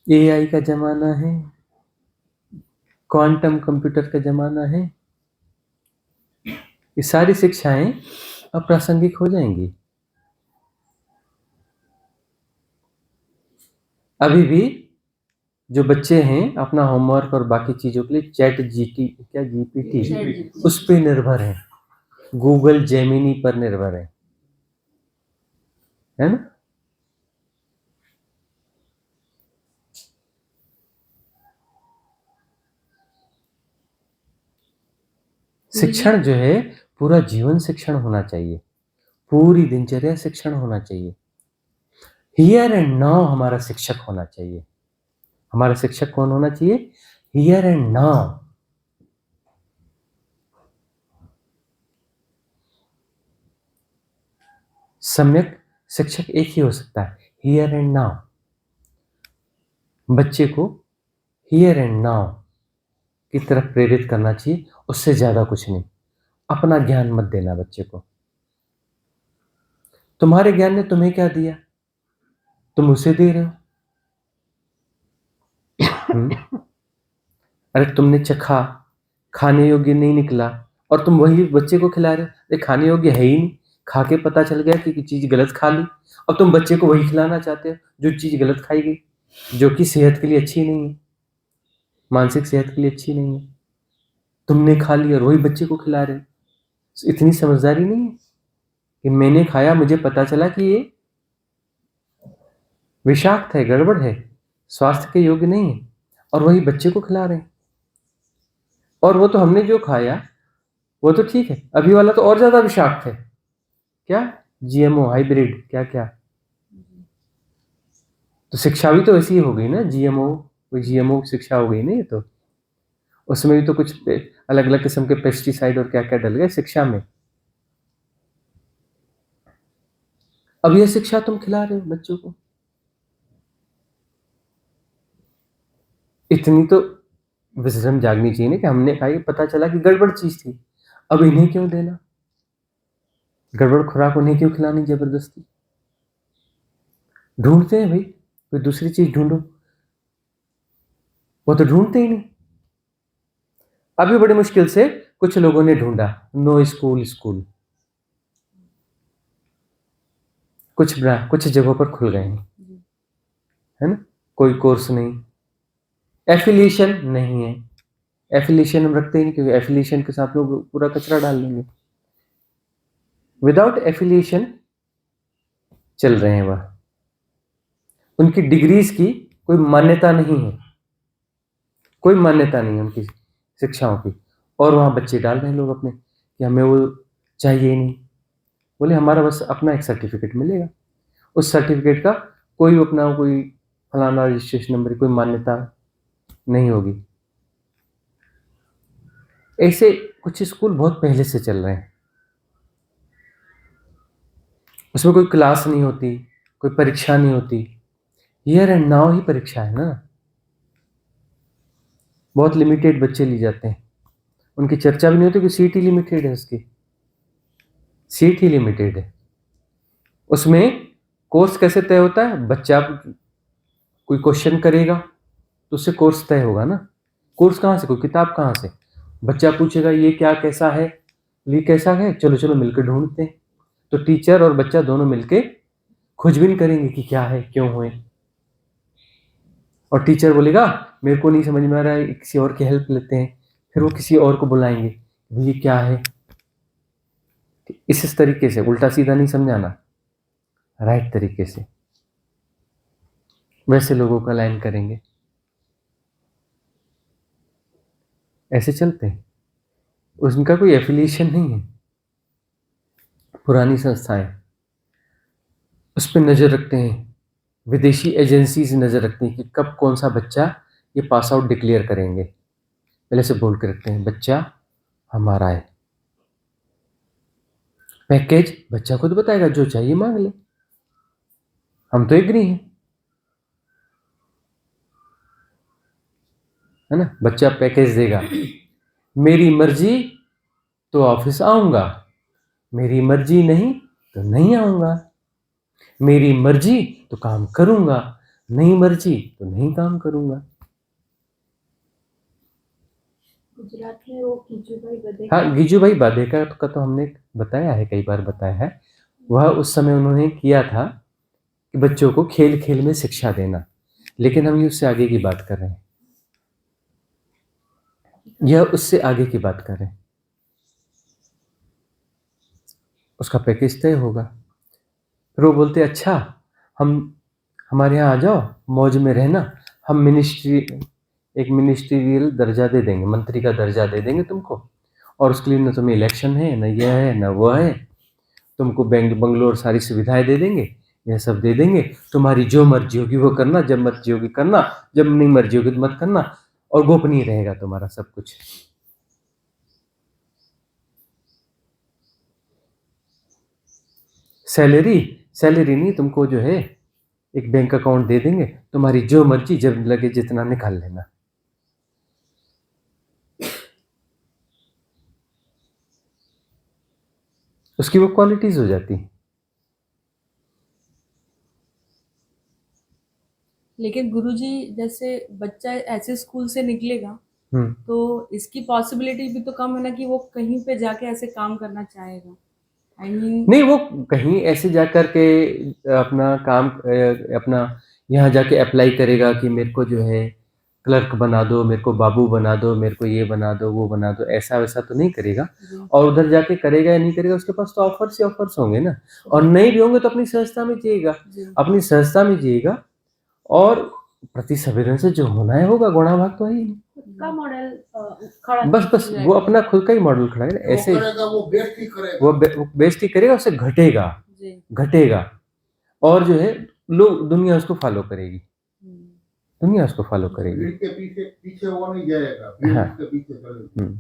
एआई का जमाना है, क्वांटम कंप्यूटर का जमाना है, ये सारी शिक्षाएं अप्रासंगिक हो जाएंगी। अभी भी जो बच्चे हैं अपना होमवर्क और बाकी चीजों के लिए जीपीटी उस पर निर्भर है, गूगल जेमिनी पर निर्भर है ना। शिक्षण जो है पूरा जीवन शिक्षण होना चाहिए, पूरी दिनचर्या शिक्षण होना चाहिए। हियर एंड नाउ हमारा शिक्षक होना चाहिए। हमारा शिक्षक कौन होना चाहिए? Here and now. सम्यक शिक्षक एक ही हो सकता है, हियर एंड नाउ। बच्चे को हियर एंड नाउ की तरफ प्रेरित करना चाहिए, उससे ज्यादा कुछ नहीं। अपना ज्ञान मत देना बच्चे को। तुम्हारे ज्ञान ने तुम्हें क्या दिया, तुम उसे दे रहे हो। अरे तुमने चखा, खाने योग्य नहीं निकला, और तुम वही बच्चे को खिला रहे हो। ये खाने योग्य है ही नहीं, खा के पता चल गया कि चीज गलत खा ली, और तुम बच्चे को वही खिलाना चाहते हो जो चीज गलत खाई गई, जो कि सेहत के लिए अच्छी नहीं है, मानसिक सेहत के लिए अच्छी नहीं है। तुमने खा ली और वही बच्चे को खिला रहे हो। इतनी समझदारी नहीं है कि मैंने खाया, मुझे पता चला कि ये विषाक्त है, गड़बड़ है, स्वास्थ्य के योग्य नहीं है, और वही बच्चे को खिला रहे हैं। और वो तो हमने जो खाया वो तो ठीक है, अभी वाला तो और ज्यादा विषाक्त है। क्या? जीएमओ, हाइब्रिड, क्या क्या। तो शिक्षा भी तो ऐसी ही हो गई ना, जीएमओ शिक्षा हो गई ना ये तो। उसमें भी तो कुछ अलग अलग किस्म के पेस्टिसाइड और क्या क्या डल गए शिक्षा में। अब ये शिक्षा तुम खिला रहे हो बच्चों को। इतनी तो विजडम जागनी चाहिए ना कि हमने खाई, पता चला कि गड़बड़ चीज थी, अब इन्हें क्यों देना, गड़बड़ खुराक उन्हें क्यों खिलानी जबरदस्ती। ढूंढते हैं भाई, कोई दूसरी चीज ढूंढो, वो तो ढूंढते ही नहीं। अभी बड़ी मुश्किल से कुछ लोगों ने ढूंढा, नो स्कूल स्कूल, कुछ जगहों पर खुल गए हैं, है ना। कोई कोर्स नहीं, एफिलिएशन नहीं है। एफिलिएशन हम रखते ही नहीं, क्योंकि एफिलिएशन के साथ लोग पूरा कचरा डाल देंगे। विदाउट एफिलिएशन चल रहे हैं वह, उनकी डिग्रीज की कोई मान्यता नहीं है, कोई मान्यता नहीं है उनकी शिक्षाओं की, और वहां बच्चे डाल रहे हैं लोग अपने कि हमें वो चाहिए ही नहीं। बोले हमारा बस अपना एक सर्टिफिकेट मिलेगा, उस सर्टिफिकेट का कोई अपना कोई फलाना रजिस्ट्रेशन नंबर, कोई मान्यता नहीं होगी। ऐसे कुछ स्कूल बहुत पहले से चल रहे हैं, उसमें कोई क्लास नहीं होती, कोई परीक्षा नहीं होती, हियर एंड नाउ ही परीक्षा है ना। बहुत लिमिटेड बच्चे लिए जाते हैं, उनकी चर्चा भी नहीं होती कि सीट ही लिमिटेड है, उसकी सीट ही लिमिटेड है। उसमें कोर्स कैसे तय होता है, बच्चा कोई क्वेश्चन करेगा तो उससे कोर्स तय होगा ना। कोर्स कहाँ से, कोई किताब कहाँ से। बच्चा पूछेगा ये क्या कैसा है, ये कैसा है, चलो चलो मिलकर ढूंढते हैं। तो टीचर और बच्चा दोनों मिलके खोजबीन करेंगे कि क्या है, क्यों है। और टीचर बोलेगा मेरे को नहीं समझ में आ रहा है, किसी और की हेल्प लेते हैं, फिर वो किसी और को बुलाएंगे, ये क्या है। इस तरीके से उल्टा सीधा नहीं समझाना, राइट तरीके से, वैसे लोगों का लाइन करेंगे, ऐसे चलते हैं। उनका कोई एफिलिएशन नहीं है, पुरानी संस्थाएं उस पर नज़र रखते हैं, विदेशी एजेंसीज नज़र रखती हैं कि कब कौन सा बच्चा ये पास आउट डिक्लेयर करेंगे, पहले से बोल के रखते हैं बच्चा हमारा है। पैकेज बच्चा खुद बताएगा, जो चाहिए मांग ले, हम तो एग्री हैं, है ना। बच्चा पैकेज देगा, मेरी मर्जी तो ऑफिस आऊंगा, मेरी मर्जी नहीं तो नहीं आऊंगा, मेरी मर्जी तो काम करूंगा, नहीं मर्जी तो नहीं काम करूंगा। गुजरात में वो गिजुभाई बधे, हाँ, गिजुभाई बाधेकर का तो हमने बताया है, कई बार बताया है। वह उस समय उन्होंने किया था कि बच्चों को खेल खेल में शिक्षा देना, लेकिन हम ये उससे आगे की बात कर रहे हैं, यह उससे आगे की बात कर रहे हैं। उसका पैकेज तय होगा, फिर वो बोलते अच्छा हम हमारे यहाँ आ जाओ, मौज में रहना, हम एक मिनिस्ट्रियल दर्जा दे देंगे, मंत्री का दर्जा दे देंगे तुमको, और उसके लिए न तुम्हें इलेक्शन है, न यह है न वो है, तुमको बंगलोर सारी सुविधाएं दे देंगे, यह सब दे देंगे, तुम्हारी जो मर्जी होगी वो करना, जब मर्जी होगी करना, जब नहीं मर्जी होगी तो मत करना, और गोपनीय रहेगा तुम्हारा सब कुछ। सैलरी नहीं, तुमको जो है एक बैंक अकाउंट दे देंगे, तुम्हारी जो मर्जी जब लगे जितना निकाल लेना। उसकी वो क्वालिटीज हो जाती हैं। लेकिन गुरुजी जैसे बच्चा ऐसे स्कूल से निकलेगा हम्म तो इसकी पॉसिबिलिटी भी तो कम है ना कि वो कहीं पे जाके ऐसे काम करना चाहेगा। आई मीन नहीं, वो कहीं ऐसे जा कर के अपना काम अपना यहाँ जाके अप्लाई करेगा कि मेरे को जो है क्लर्क बना दो, मेरे को बाबू बना दो, मेरे को ये बना दो, वो बना दो, ऐसा वैसा तो नहीं करेगा। जी और उधर जाके करेगा या नहीं करेगा, उसके पास तो ऑफर्स ही ऑफर्स होंगे ना। और नहीं भी होंगे तो अपनी संस्था में जिएगा, जी अपनी संस्था में जिएगा, और प्रति संवेदन से जो होना है होगा। गुणाभाग तो है ही नहीं। खुद का मॉडल खड़ा बस बस हो वो जाएगा। अपना खुद का ही मॉडल खड़ा है, वो ऐसे करेगा, वो बेइज्जती करेगा। वो बेइज्जती करेगा, उससे घटेगा, जी घटेगा। और जो है लोग, दुनिया उसको फॉलो करेगी, हम्म, दुनिया उसको फॉलो करेगी। भीड़ के पीछे पीछे वो नहीं जाएगा, भीड़ हाँ। के पीछे चलेगा। हम्म।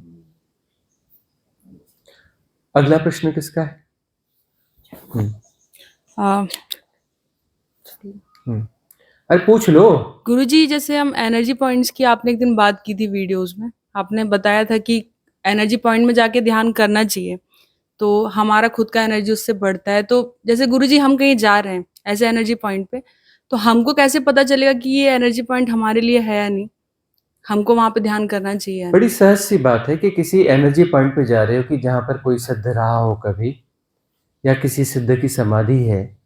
अगला प्रश्न किसका है? हाँ अरे पूछ लो। गुरुजी जैसे हम एनर्जी पॉइंट्स की आपने एक दिन बात की थी वीडियोस में, आपने बताया था कि एनर्जी पॉइंट में जाके ध्यान करना चाहिए तो हमारा खुद का एनर्जी उससे बढ़ता है। तो जैसे गुरुजी हम कहीं जा रहे हैं ऐसे एनर्जी पॉइंट पे, तो हमको कैसे पता चलेगा कि ये एनर्जी पॉइंट हमारे लिए है या नहीं, हमको वहां पे ध्यान करना चाहिए या बड़ी नहीं? सहज सी बात है कि किसी एनर्जी पॉइंट पे जा रहे हो कि जहां पर कोई सिद्ध रहा हो कभी, या किसी सिद्ध की समाधि है,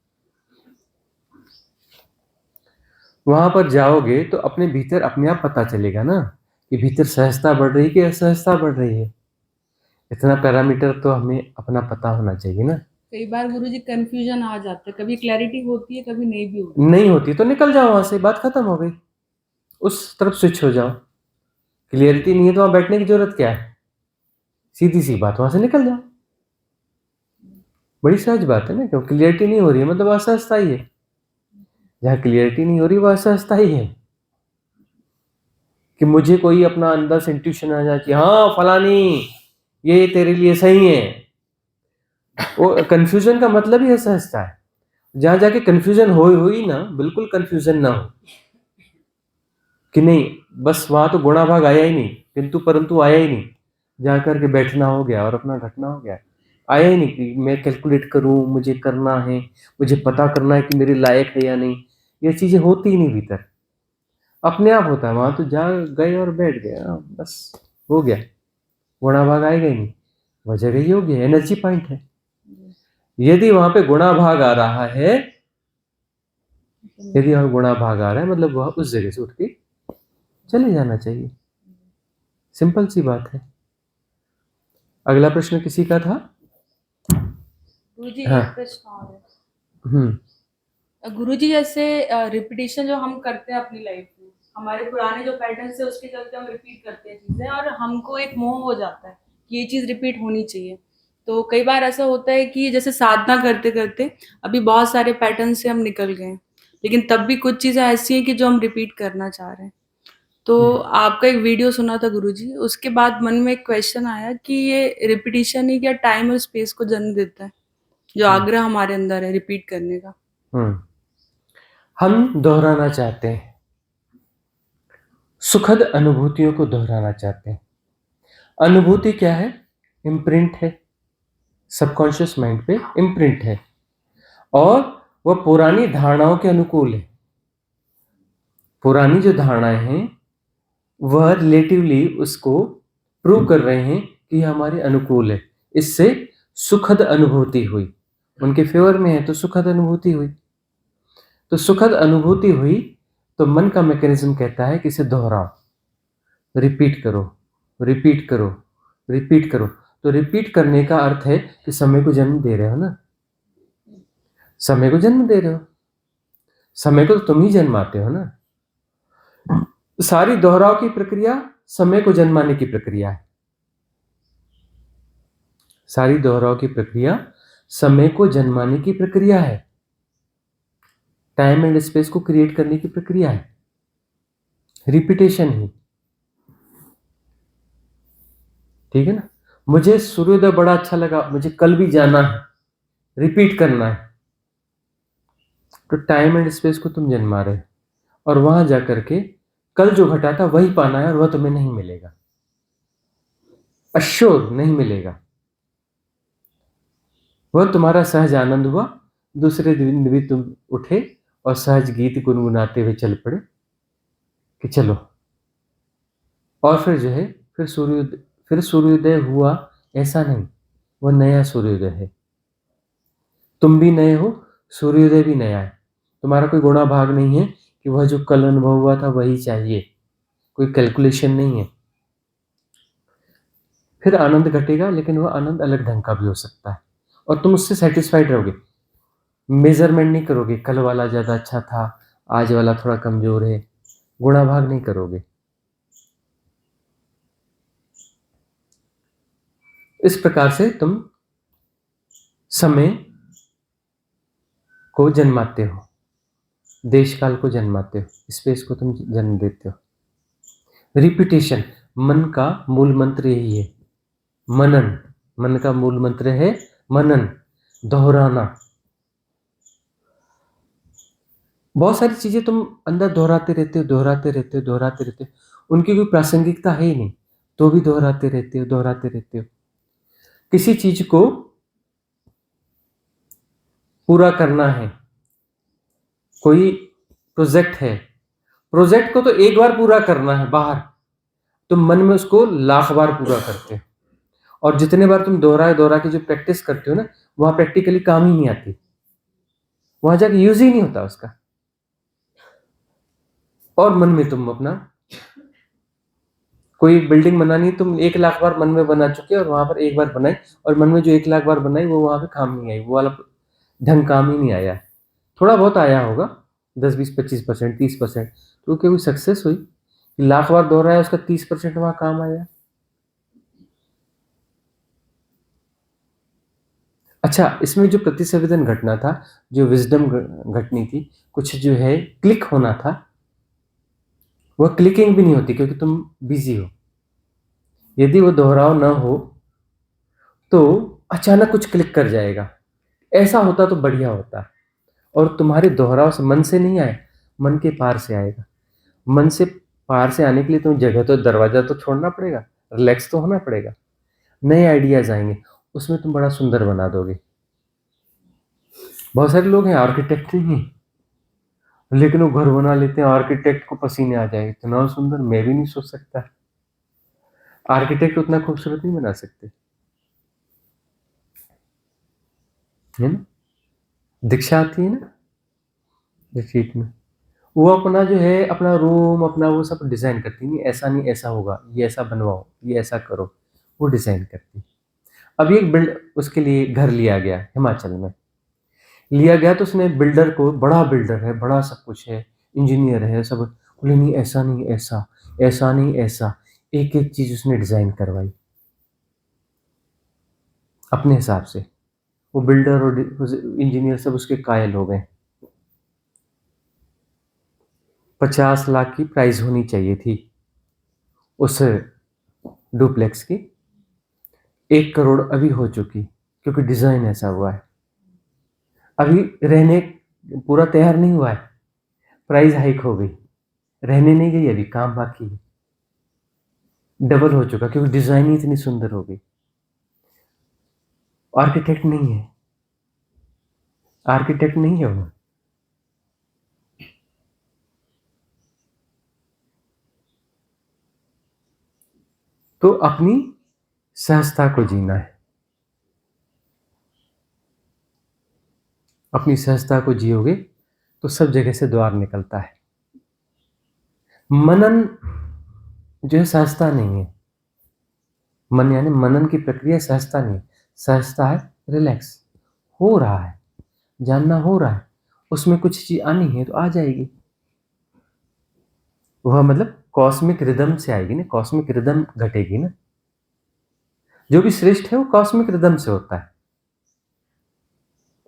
वहां पर जाओगे तो अपने भीतर अपने आप पता चलेगा ना कि भीतर सहजता बढ़ रही है कि असहजता बढ़ रही है। इतना पैरामीटर तो हमें अपना पता होना चाहिए ना। कई बार गुरुजी कंफ्यूजन आ जाता है, कभी क्लैरिटी होती है कभी नहीं भी होती। नहीं होती तो निकल जाओ वहां से, बात खत्म हो गई, उस तरफ स्विच हो जाओ। क्लियरिटी नहीं है तो वहां बैठने की जरूरत क्या है? सीधी सी बात, वहां से निकल जाओ। बड़ी सहज बात है ना, क्यों क्लियरिटी नहीं हो रही है मतलब असहजता ही है। जहां क्लियरिटी नहीं हो रही वो असहजता ही है। कि मुझे कोई अपना अंदर से इंट्यूशन आ जाए कि हाँ फलानी ये तेरे लिए सही है, वो कंफ्यूजन का मतलब ही असहजता है। जहां जाके कंफ्यूजन हो ही ना, बिल्कुल कंफ्यूजन ना हो कि नहीं, बस वहां तो गुणा भाग आया ही नहीं, किंतु परंतु आया ही नहीं, जाकर के बैठना हो गया और अपना घटना हो गया। आया ही नहीं कि मैं कैलकुलेट करूं, मुझे करना है, मुझे पता करना है कि मेरे लायक है या नहीं। ये चीजें होती ही नहीं भीतर, अपने आप होता है। वहां तो जा गए और बैठ गए, हाँ, बस हो गया। गुणा भाग आएगा ही नहीं, वह जगह ही हो गया, एनर्जी पॉइंट है। यदि वहां पे गुणा भाग आ रहा है, यदि वहां गुणा भाग आ रहा है मतलब वह उस जगह से उठ के चले जाना चाहिए। सिंपल सी बात है। अगला प्रश्न किसी का था? गुरुजी हाँ। एक प्रश्न और है। हम्म गुरुजी जैसे रिपीटिशन जो हम करते हैं अपनी लाइफ में, हमारे पुराने जो पैटर्न्स है उसके चलते हम रिपीट करते हैं चीजें और हमको एक मोह हो जाता है कि ये चीज रिपीट होनी चाहिए। तो कई बार ऐसा होता है कि जैसे साधना करते करते अभी बहुत सारे पैटर्न से हम निकल गए हैं, लेकिन तब भी कुछ चीजें ऐसी हैं कि जो हम रिपीट करना चाह रहे हैं। तो आपका एक वीडियो सुना था गुरुजी, उसके बाद मन में एक क्वेश्चन आया कि ये रिपीटिशन ही क्या टाइम और स्पेस को जन्म देता है, जो आग्रह हमारे अंदर है रिपीट करने का। हम्म हम दोहराना चाहते हैं, सुखद अनुभूतियों को दोहराना चाहते हैं। अनुभूति क्या है? इम्प्रिंट है, सबकॉन्शियस माइंड पे इम्प्रिंट है, और वह पुरानी धारणाओं के अनुकूल है। पुरानी जो धारणाएं हैं वह रिलेटिवली उसको प्रूव कर रहे हैं कि यह हमारे अनुकूल है। इससे सुखद अनुभूति हुई, उनके फेवर में है तो सुखद अनुभूति हुई। तो सुखद अनुभूति हुई तो मन का मैकेनिज्म कहता है कि इसे दोहराओ, रिपीट करो, रिपीट करो, रिपीट करो। तो रिपीट करने का अर्थ है कि समय को जन्म दे रहे हो ना, समय को जन्म दे रहे हो, समय को तो तुम ही जन्माते हो ना। सारी दोहराव की प्रक्रिया समय को जन्माने की प्रक्रिया है। सारी दोहराव की प्रक्रिया समय को जन्माने की प्रक्रिया है, टाइम एंड स्पेस को क्रिएट करने की प्रक्रिया है, रिपीटेशन ही। ठीक है ना? मुझे सूर्योदय बड़ा अच्छा लगा, मुझे कल भी जाना है, रिपीट करना है, तो टाइम एंड स्पेस को तुम जन्मा रहे हो, और वहां जाकर के कल जो घटा था वही पाना है, और वह तुम्हें नहीं मिलेगा, अश्योर नहीं मिलेगा। वह तुम्हारा सहज आनंद हुआ, दूसरे दिन भी तुम उठे और सहज गीत गुनगुनाते हुए चल पड़े कि चलो। और फिर जो है, फिर सूर्योदय हुआ, ऐसा नहीं, वह नया सूर्योदय है। तुम भी नए हो, सूर्योदय भी नया है। तुम्हारा कोई गुणा भाग नहीं है कि वह जो कल अनुभव हुआ था वही चाहिए, कोई कैलकुलेशन नहीं है। फिर आनंद घटेगा, लेकिन वह आनंद अलग ढंग का भी हो सकता है और तुम उससे सेटिस्फाइड रहोगे। मेजरमेंट नहीं करोगे, कल वाला ज़्यादा अच्छा था, आज वाला थोड़ा कमज़ोर है, गुणा भाग नहीं करोगे। इस प्रकार से तुम समय को जन्माते हो, देश काल को जन्माते हो, स्पेस को तुम जन्म देते हो। रिपीटेशन, मन का मूल मंत्र यही है। मनन, मन का मूल मंत्र है मनन, दोहराना। बहुत सारी चीजें तुम अंदर दोहराते रहते हो, दोहराते रहते हो, दोहराते रहते हो, उनकी कोई प्रासंगिकता है ही नहीं, तो भी दोहराते रहते हो, दोहराते रहते हो। किसी चीज को पूरा करना है, कोई प्रोजेक्ट है, प्रोजेक्ट को तो एक बार पूरा करना है बाहर, तुम मन में उसको लाख बार पूरा करते हो। और जितने बार तुम दोहरा के जो प्रैक्टिस करते हो ना, वहां प्रैक्टिकली काम ही नहीं आती, वहां जाके यूज ही नहीं होता उसका। और मन में तुम अपना कोई बिल्डिंग बनानी, तुम 1 लाख बार मन में बना चुके और वहां पर एक बार बनाई, और मन में जो 1 लाख बार बनाई वो वहां पे काम नहीं आई, वो वाला ढंग काम ही नहीं आया। थोड़ा बहुत आया होगा, 10, 20, 25%, 30%, तो क्या कोई सक्सेस हुई? लाख बार दोहराया, उसका 30% वहां काम आया। अच्छा, इसमें जो प्रतिसंवेदन घटना था, जो विजडम घटनी थी, कुछ जो है क्लिक होना था, वह क्लिकिंग भी नहीं होती क्योंकि तुम बिजी हो। यदि वो दोहराव न हो तो अचानक कुछ क्लिक कर जाएगा, ऐसा होता तो बढ़िया होता। और तुम्हारे दोहराव से, मन से नहीं आए, मन के पार से आएगा। मन से पार से आने के लिए तुम्हें जगह तो, दरवाजा तो छोड़ना पड़ेगा, रिलैक्स तो होना पड़ेगा, नए आइडियाज आएंगे, उसमें तुम बड़ा सुंदर बना दोगे। बहुत सारे लोग हैं आर्किटेक्ट नहीं है, लेकिन वो घर बना लेते हैं, आर्किटेक्ट को पसीने आ जाएंगे, इतना सुंदर मैं भी नहीं सोच सकता। आर्किटेक्ट उतना खूबसूरत नहीं बना सकते, है ना? दीक्षा आती है ना रिट्रीट में, वो अपना जो है, अपना रूम, अपना वो सब डिजाइन करती है, ऐसा नहीं ऐसा होगा, ये ऐसा बनवाओ, ये ऐसा करो, वो डिजाइन करती है। अभी एक बिल्ड उसके लिए घर लिया गया हिमाचल में, लिया गया तो उसने बिल्डर को, बड़ा बिल्डर है, बड़ा सब कुछ है, इंजीनियर है सब, बोले नहीं ऐसा नहीं ऐसा, ऐसा नहीं ऐसा, एक एक चीज उसने डिजाइन करवाई अपने हिसाब से। वो बिल्डर और इंजीनियर सब उसके कायल हो गए। 50 लाख की प्राइस होनी चाहिए थी उस डुप्लेक्स की, 1 करोड़ अभी हो चुकी, क्योंकि डिजाइन ऐसा हुआ है। अभी रहने पूरा तैयार नहीं हुआ है, प्राइस हाइक हो गई, रहने नहीं गई, अभी काम बाकी है, डबल हो चुका, क्योंकि डिजाइन ही इतनी सुंदर हो गई। आर्किटेक्ट नहीं है, आर्किटेक्ट नहीं है वो। तो अपनी सहजता को जीना है, अपनी सहजता को जियोगे तो सब जगह से द्वार निकलता है। मनन जो है सहजता नहीं है, मन यानी मनन की प्रक्रिया सहजता नहीं, सहजता है रिलैक्स, हो रहा है, जानना हो रहा है, उसमें कुछ चीज आनी है तो आ जाएगी, वह मतलब कॉस्मिक रिदम से आएगी ना, कॉस्मिक रिदम घटेगी ना। जो भी श्रेष्ठ है वो कॉस्मिक रिदम से होता है।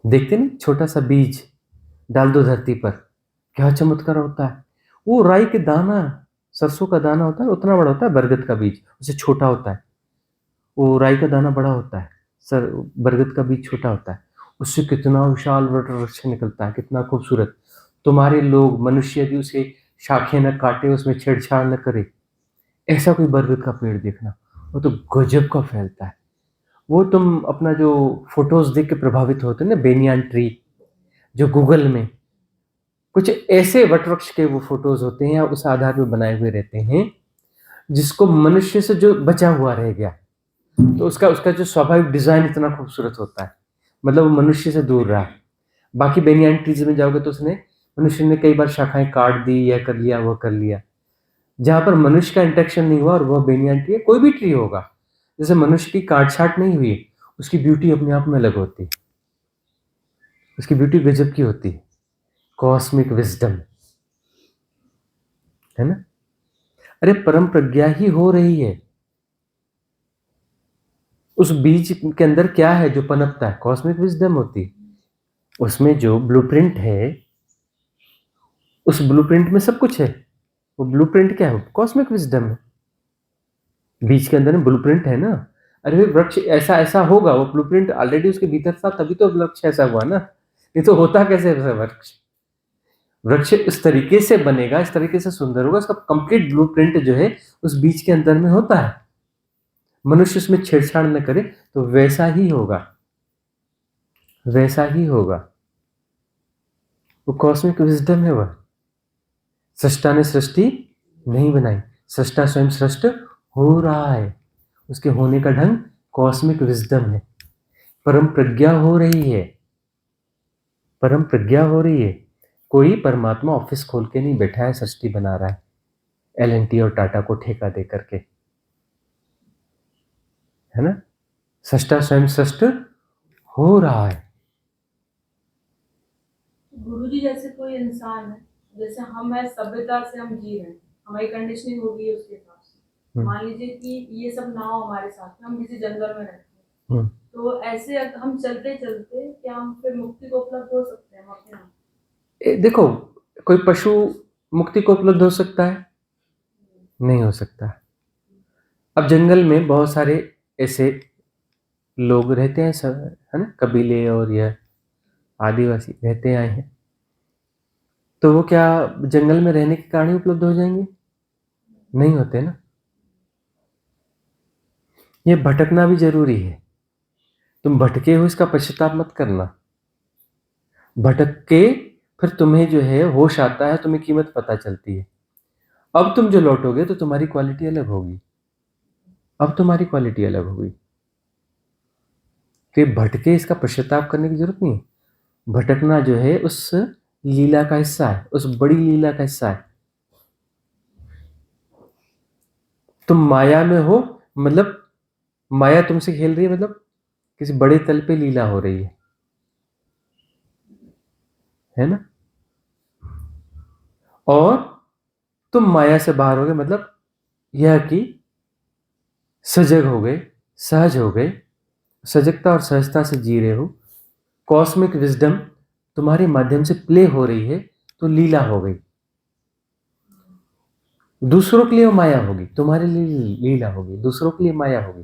देखते नहीं, छोटा सा बीज डाल दो धरती पर, क्या चमत्कार होता है। वो राई के दाना, सरसों का दाना होता है, उतना बड़ा होता है, बरगद का बीज उससे छोटा होता है, वो राई का दाना बड़ा होता है, सर बरगद का बीज छोटा होता है, उससे कितना विशाल वट वृक्ष निकलता है, कितना खूबसूरत। तुम्हारे लोग मनुष्य यदि उसे शाखें न काटे, उसमें छेड़छाड़ न करे, ऐसा कोई बरगद का पेड़ देखना, वो तो गजब का फैलता है, वो तुम अपना जो फोटोज देख के प्रभावित होते हैं ना, बेनियान ट्री, जो गूगल में कुछ ऐसे वटवृक्ष के वो फोटोज होते हैं या उस आधार पर बनाए हुए रहते हैं जिसको मनुष्य से जो बचा हुआ रह गया, तो उसका उसका जो स्वाभाविक डिजाइन इतना खूबसूरत होता है, मतलब वो मनुष्य से दूर रहा। बाकी बेनियान ट्रीज में जाओगे तो उसने मनुष्य ने कई बार शाखाएं काट दी, या कर लिया, वो कर लिया। जहां पर मनुष्य का इंटरेक्शन नहीं हुआ, और वह बेनियान ट्री है, कोई भी ट्री होगा, जैसे मनुष्य की काट छाट नहीं हुई, उसकी ब्यूटी अपने आप में अलग होती है, उसकी ब्यूटी गजब की होती है, कॉस्मिक विजडम, है ना। अरे परम प्रज्ञा ही हो रही है, उस बीज के अंदर क्या है जो पनपता है, कॉस्मिक विजडम होती है। उसमें जो ब्लूप्रिंट है, उस ब्लूप्रिंट में सब कुछ है। वो ब्लूप्रिंट क्या है, कॉस्मिक विजडम है। बीज के अंदर में ब्लूप्रिंट है ना। अरे वृक्ष ऐसा ऐसा होगा, वो ब्लूप्रिंट ऑलरेडी उसके भीतर था, तभी तो वृक्ष ऐसा हुआ ना। नहीं तो होता कैसे वैसा वृक्ष। वृक्ष इस तरीके से बनेगा, इस तरीके से सुंदर होगा, उसका कंप्लीट ब्लूप्रिंट जो है उस बीज के अंदर में होता है। मनुष्य उसमें छेड़छाड़ न करे तो वैसा ही होगा, वैसा ही होगा। वो कॉस्मिक विजडम है। वह सृष्टा ने सृष्टि नहीं बनाई, सृष्टा स्वयं सृष्ट हो रहा है। उसके होने का ढंग कॉस्मिक विजडम है। परम प्रज्ञा हो रही है, परम प्रज्ञा हो रही है। कोई परमात्मा ऑफिस खोल के नहीं बैठा है, सृष्टि बना रहा है एल&टी और टाटा को ठेका दे करके, है ना। सृष्टा स्वयं सृष्ट हो रहा है। गुरुजी जैसे कोई इंसान है, जैसे हम है, सभ्यता से हम जी रहे हैं, हमारी कंडीशनिंग हो गई है उसके हिसाब से। मान लीजिए कि ये सब ना हो हमारे साथ में, हम किसी जंगल में रहते हैं, तो ऐसे हम चलते चलते क्या हम फिर मुक्ति को उपलब्ध हो सकते हैं हम अपने आप? देखो, कोई पशु मुक्ति को उपलब्ध हो सकता है? नहीं हो सकता। अब जंगल में बहुत सारे ऐसे लोग रहते हैं, सब है ना, कबीले और यह आदिवासी रहते आए हैं, तो वो क्या जंगल में रहने के कारण ही उपलब्ध हो जाएंगे? नहीं होते ना। ये भटकना भी जरूरी है। तुम भटके हो इसका पश्चाताप मत करना। भटक के फिर तुम्हें जो है होश आता है, तुम्हें कीमत पता चलती है। अब तुम जो लौटोगे तो तुम्हारी क्वालिटी अलग होगी, अब तुम्हारी क्वालिटी अलग होगी। कि भटके इसका पश्चाताप करने की जरूरत नहीं है। भटकना जो है उस लीला का हिस्सा है, उस बड़ी लीला का हिस्सा है। तुम माया में हो, मतलब माया तुमसे खेल रही है, मतलब किसी बड़े तल पे लीला हो रही है ना। और तुम माया से बाहर हो गए, मतलब यह कि सजग हो गए, सहज हो गए, सजगता और सहजता से जी रहे हो। कॉस्मिक विजडम तुम्हारे माध्यम से प्ले हो रही है, तो लीला हो गई। दूसरों के लिए माया होगी, तुम्हारे लिए लीला होगी। दूसरों के लिए माया होगी,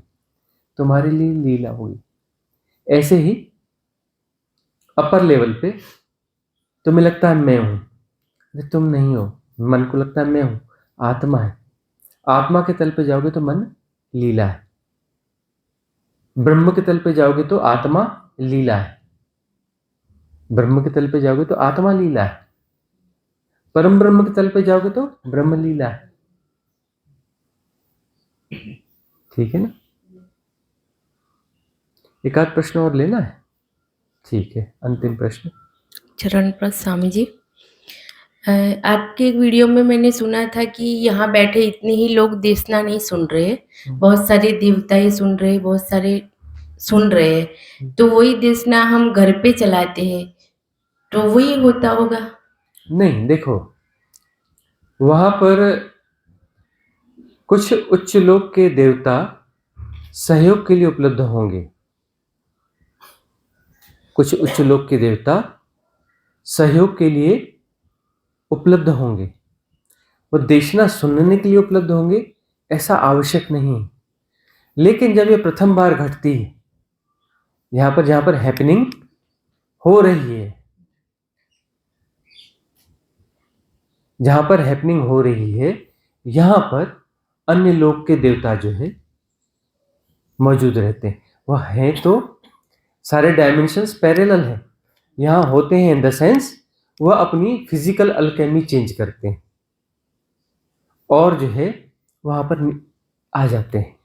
तुम्हारे लिए लीला होगी। ऐसे ही अपर लेवल पे तुम्हें लगता है मैं हूं, अरे तुम नहीं हो। मन को लगता है मैं हूं, आत्मा है। आत्मा के तल पे जाओगे तो मन लीला है। ब्रह्म के तल पे जाओगे तो आत्मा लीला है। ब्रह्म के तल पे जाओगे तो आत्मा लीला है। परम ब्रह्म के तल पे जाओगे तो ब्रह्म लीला है। ठीक है ना। एक आध प्रश्न और लेना है? ठीक है, अंतिम प्रश्न। चरण प्रद स्वामी जी, आपके एक वीडियो में मैंने सुना था कि यहाँ बैठे इतने ही लोग देशना नहीं सुन रहे, बहुत सारे देवताएं सुन रहे, बहुत सारे सुन रहे हैं, तो वही देशना हम घर पे चलाते हैं, तो वही होता होगा? नहीं, देखो, वहां पर कुछ उच्च लोक के देवता सहयोग के लिए उपलब्ध होंगे। कुछ उच्च लोक के देवता सहयोग के लिए उपलब्ध होंगे। वो देशना सुनने के लिए उपलब्ध होंगे ऐसा आवश्यक नहीं। लेकिन जब ये प्रथम बार घटती है, जहां पर हैपनिंग हो रही है, जहां पर हैपनिंग हो रही है, यहां पर अन्य लोक के देवता जो है मौजूद रहते हैं। वह है तो सारे डायमेंशंस पैरेलल हैं, यहाँ होते हैं इन द सेंस वह अपनी फिजिकल अल्केमी चेंज करते हैं और जो है वहां पर आ जाते हैं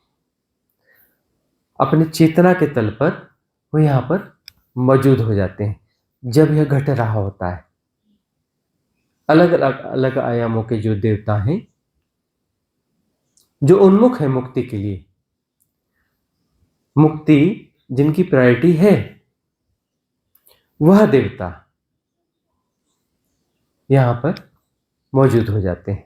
अपने चेतना के तल पर, वो यहाँ पर मौजूद हो जाते हैं जब यह घट रहा होता है। अलग अलग आयामों के जो देवता हैं जो उन्मुख है मुक्ति के लिए, मुक्ति जिनकी प्रायोरिटी है, वह देवता यहां पर मौजूद हो जाते हैं।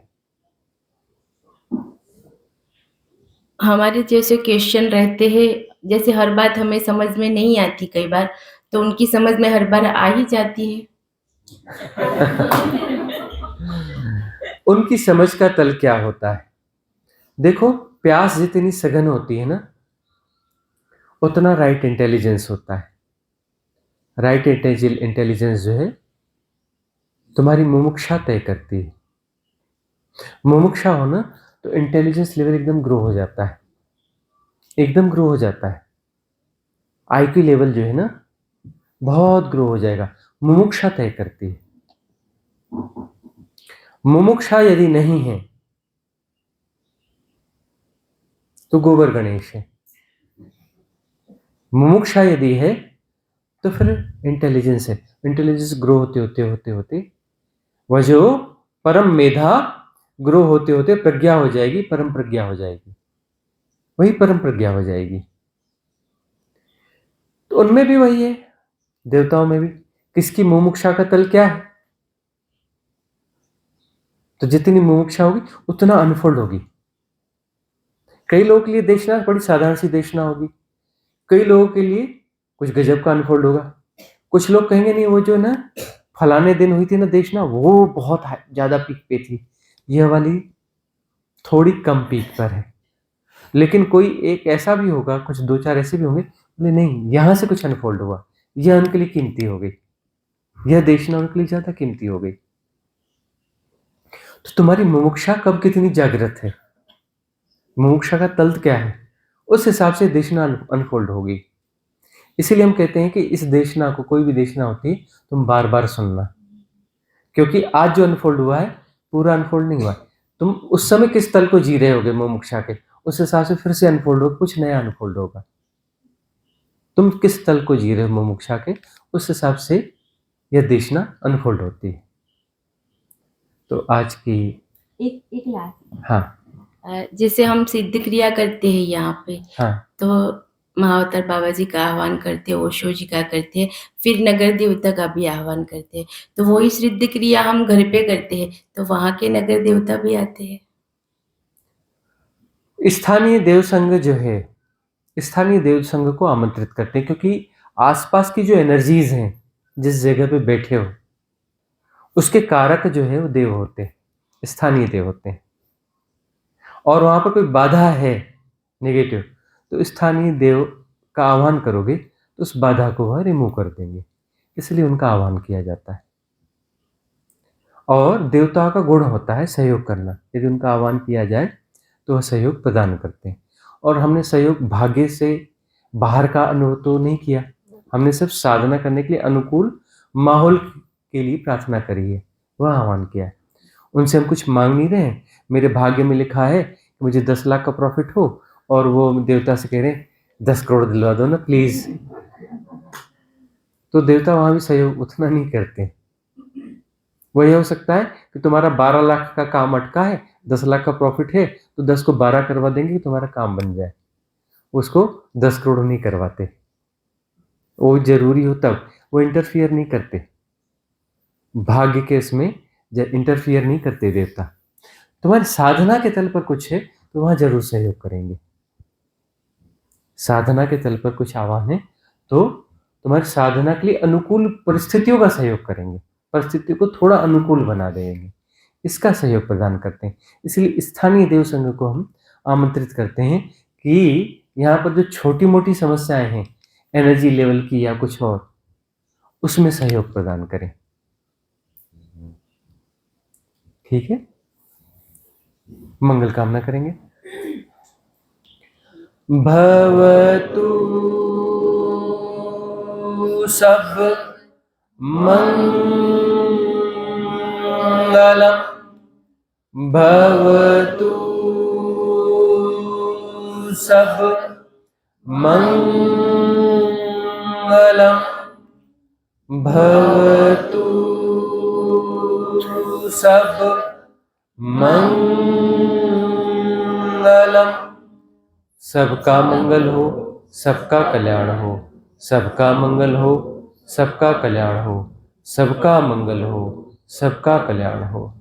हमारे जैसे क्वेश्चन रहते हैं, जैसे हर बात हमें समझ में नहीं आती कई बार, तो उनकी समझ में हर बार आ ही जाती है। उनकी समझ का तल क्या होता है? देखो, प्यास जितनी सघन होती है ना, उतना राइट इंटेलिजेंस होता है। राइट इंटेलिजेंस जो है तुम्हारी मुमुक्षा तय करती है। मुमुक्षा हो ना तो इंटेलिजेंस लेवल एकदम ग्रो हो जाता है, एकदम ग्रो हो जाता है। आईक्यू लेवल जो है ना बहुत ग्रो हो जाएगा। मुमुक्षा तय करती है। मुमुक्षा यदि नहीं है तो गोबर गणेश है। मुमुक्षा यदि है तो फिर इंटेलिजेंस है। इंटेलिजेंस ग्रो होते होते होते होते वह जो परम मेधा ग्रो होते होते प्रज्ञा हो जाएगी, परम प्रज्ञा हो जाएगी, वही परम प्रज्ञा हो जाएगी। तो उनमें भी वही है, देवताओं में भी। किसकी मुमुक्षा का तल क्या है? तो जितनी मुमुक्षा होगी उतना अनफोल्ड होगी। कई लोगों के लिए देशना बड़ी साधारण सी देशना होगी, कई लोगों के लिए कुछ गजब का अनफोल्ड होगा। कुछ लोग कहेंगे नहीं, वो जो ना फलाने दिन हुई थी ना देशना, वो बहुत ज्यादा पीक पे थी, यह वाली थोड़ी कम पीक पर है। लेकिन कोई एक ऐसा भी होगा, कुछ दो चार ऐसे भी होंगे, बोले नहीं यहां से कुछ अनफोल्ड हुआ, यह उनके लिए कीमती हो गई, यह देशना उनके लिए ज्यादा कीमती हो गई। तो तुम्हारी मुमुक्षा कब कितनी जागृत है, मुमुक्षा का तल क्या है, उस हिसाब से देशना अनफोल्ड होगी। इसीलिए हम कहते हैं कि इस देशना को, कोई भी देशना होती है, तुम बार बार सुनना, क्योंकि आज जो अनफोल्ड हुआ है पूरा अनफोल्ड नहीं हुआ। तुम उस समय किस तल को जी रहे होगे मुमुक्षा के, उस हिसाब से फिर से अनफोल्ड होगा, कुछ नया अनफोल्ड होगा। तुम किस तल को जी रहे हो मुमुक्षा के, उस हिसाब से यह देशना अनफोल्ड होती है। तो आज की एक लास्ट, हाँ जैसे हम सिद्ध क्रिया करते हैं यहाँ पे, हाँ तो महाअवतार बाबा जी का आह्वान करते हैं, ओशो जी का करते हैं, फिर नगर देवता का भी आह्वान करते हैं। तो वही सिद्ध क्रिया हम घर पे करते हैं, तो वहाँ के नगर देवता भी आते हैं। स्थानीय देव संघ जो है, स्थानीय देव संघ को आमंत्रित करते हैं, क्योंकि आसपास की जो एनर्जीज हैं, जिस जगह पे बैठे हो, उसके कारक जो है वो देव होते हैं, स्थानीय देव होते हैं। और वहां पर कोई बाधा है नेगेटिव, तो स्थानीय देव का आह्वान करोगे तो उस बाधा को वह रिमूव कर देंगे, इसलिए उनका आह्वान किया जाता है। और देवताओं का गुण होता है सहयोग करना, यदि उनका आह्वान किया जाए तो वह सहयोग प्रदान करते हैं। और हमने सहयोग भाग्य से बाहर का अनुभव तो नहीं किया, हमने सिर्फ साधना करने के लिए अनुकूल माहौल के लिए प्रार्थना करी है, वह आह्वान किया है। उनसे हम कुछ मांग नहीं रहे हैं। मेरे भाग्य में लिखा है कि मुझे 10 लाख का प्रॉफिट हो, और वो देवता से कह रहे हैं 10 करोड़ दिलवा दो ना प्लीज, तो देवता वहां भी सहयोग उतना नहीं करते। वही हो सकता है कि तुम्हारा 12 लाख का काम अटका है, 10 लाख का प्रॉफिट है, तो 10 को 12 करवा देंगे कि तुम्हारा काम बन जाए, उसको 10 करोड़ नहीं करवाते। वो जरूरी हो तब, वो इंटरफियर नहीं करते भाग्य के इसमें, इंटरफियर नहीं करते देवता। तुम्हारी साधना के तल पर कुछ है तो वहां जरूर सहयोग करेंगे। साधना के तल पर कुछ आह्वान है तो तुम्हारी साधना के लिए अनुकूल परिस्थितियों का सहयोग करेंगे, परिस्थिति को थोड़ा अनुकूल बना देंगे, इसका सहयोग प्रदान करते हैं। इसलिए स्थानीय देव संघ को हम आमंत्रित करते हैं कि यहाँ पर जो छोटी मोटी समस्याएं हैं एनर्जी लेवल की या कुछ और, उसमें सहयोग प्रदान करें। ठीक है, मंगल कामना करेंगे। भवतु सब मंगलम भवतु सब मंगलम भवतु सब मंगलम। सबका मंगल हो, सबका कल्याण हो, सबका मंगल हो, सबका कल्याण हो, सबका मंगल हो, सबका कल्याण हो।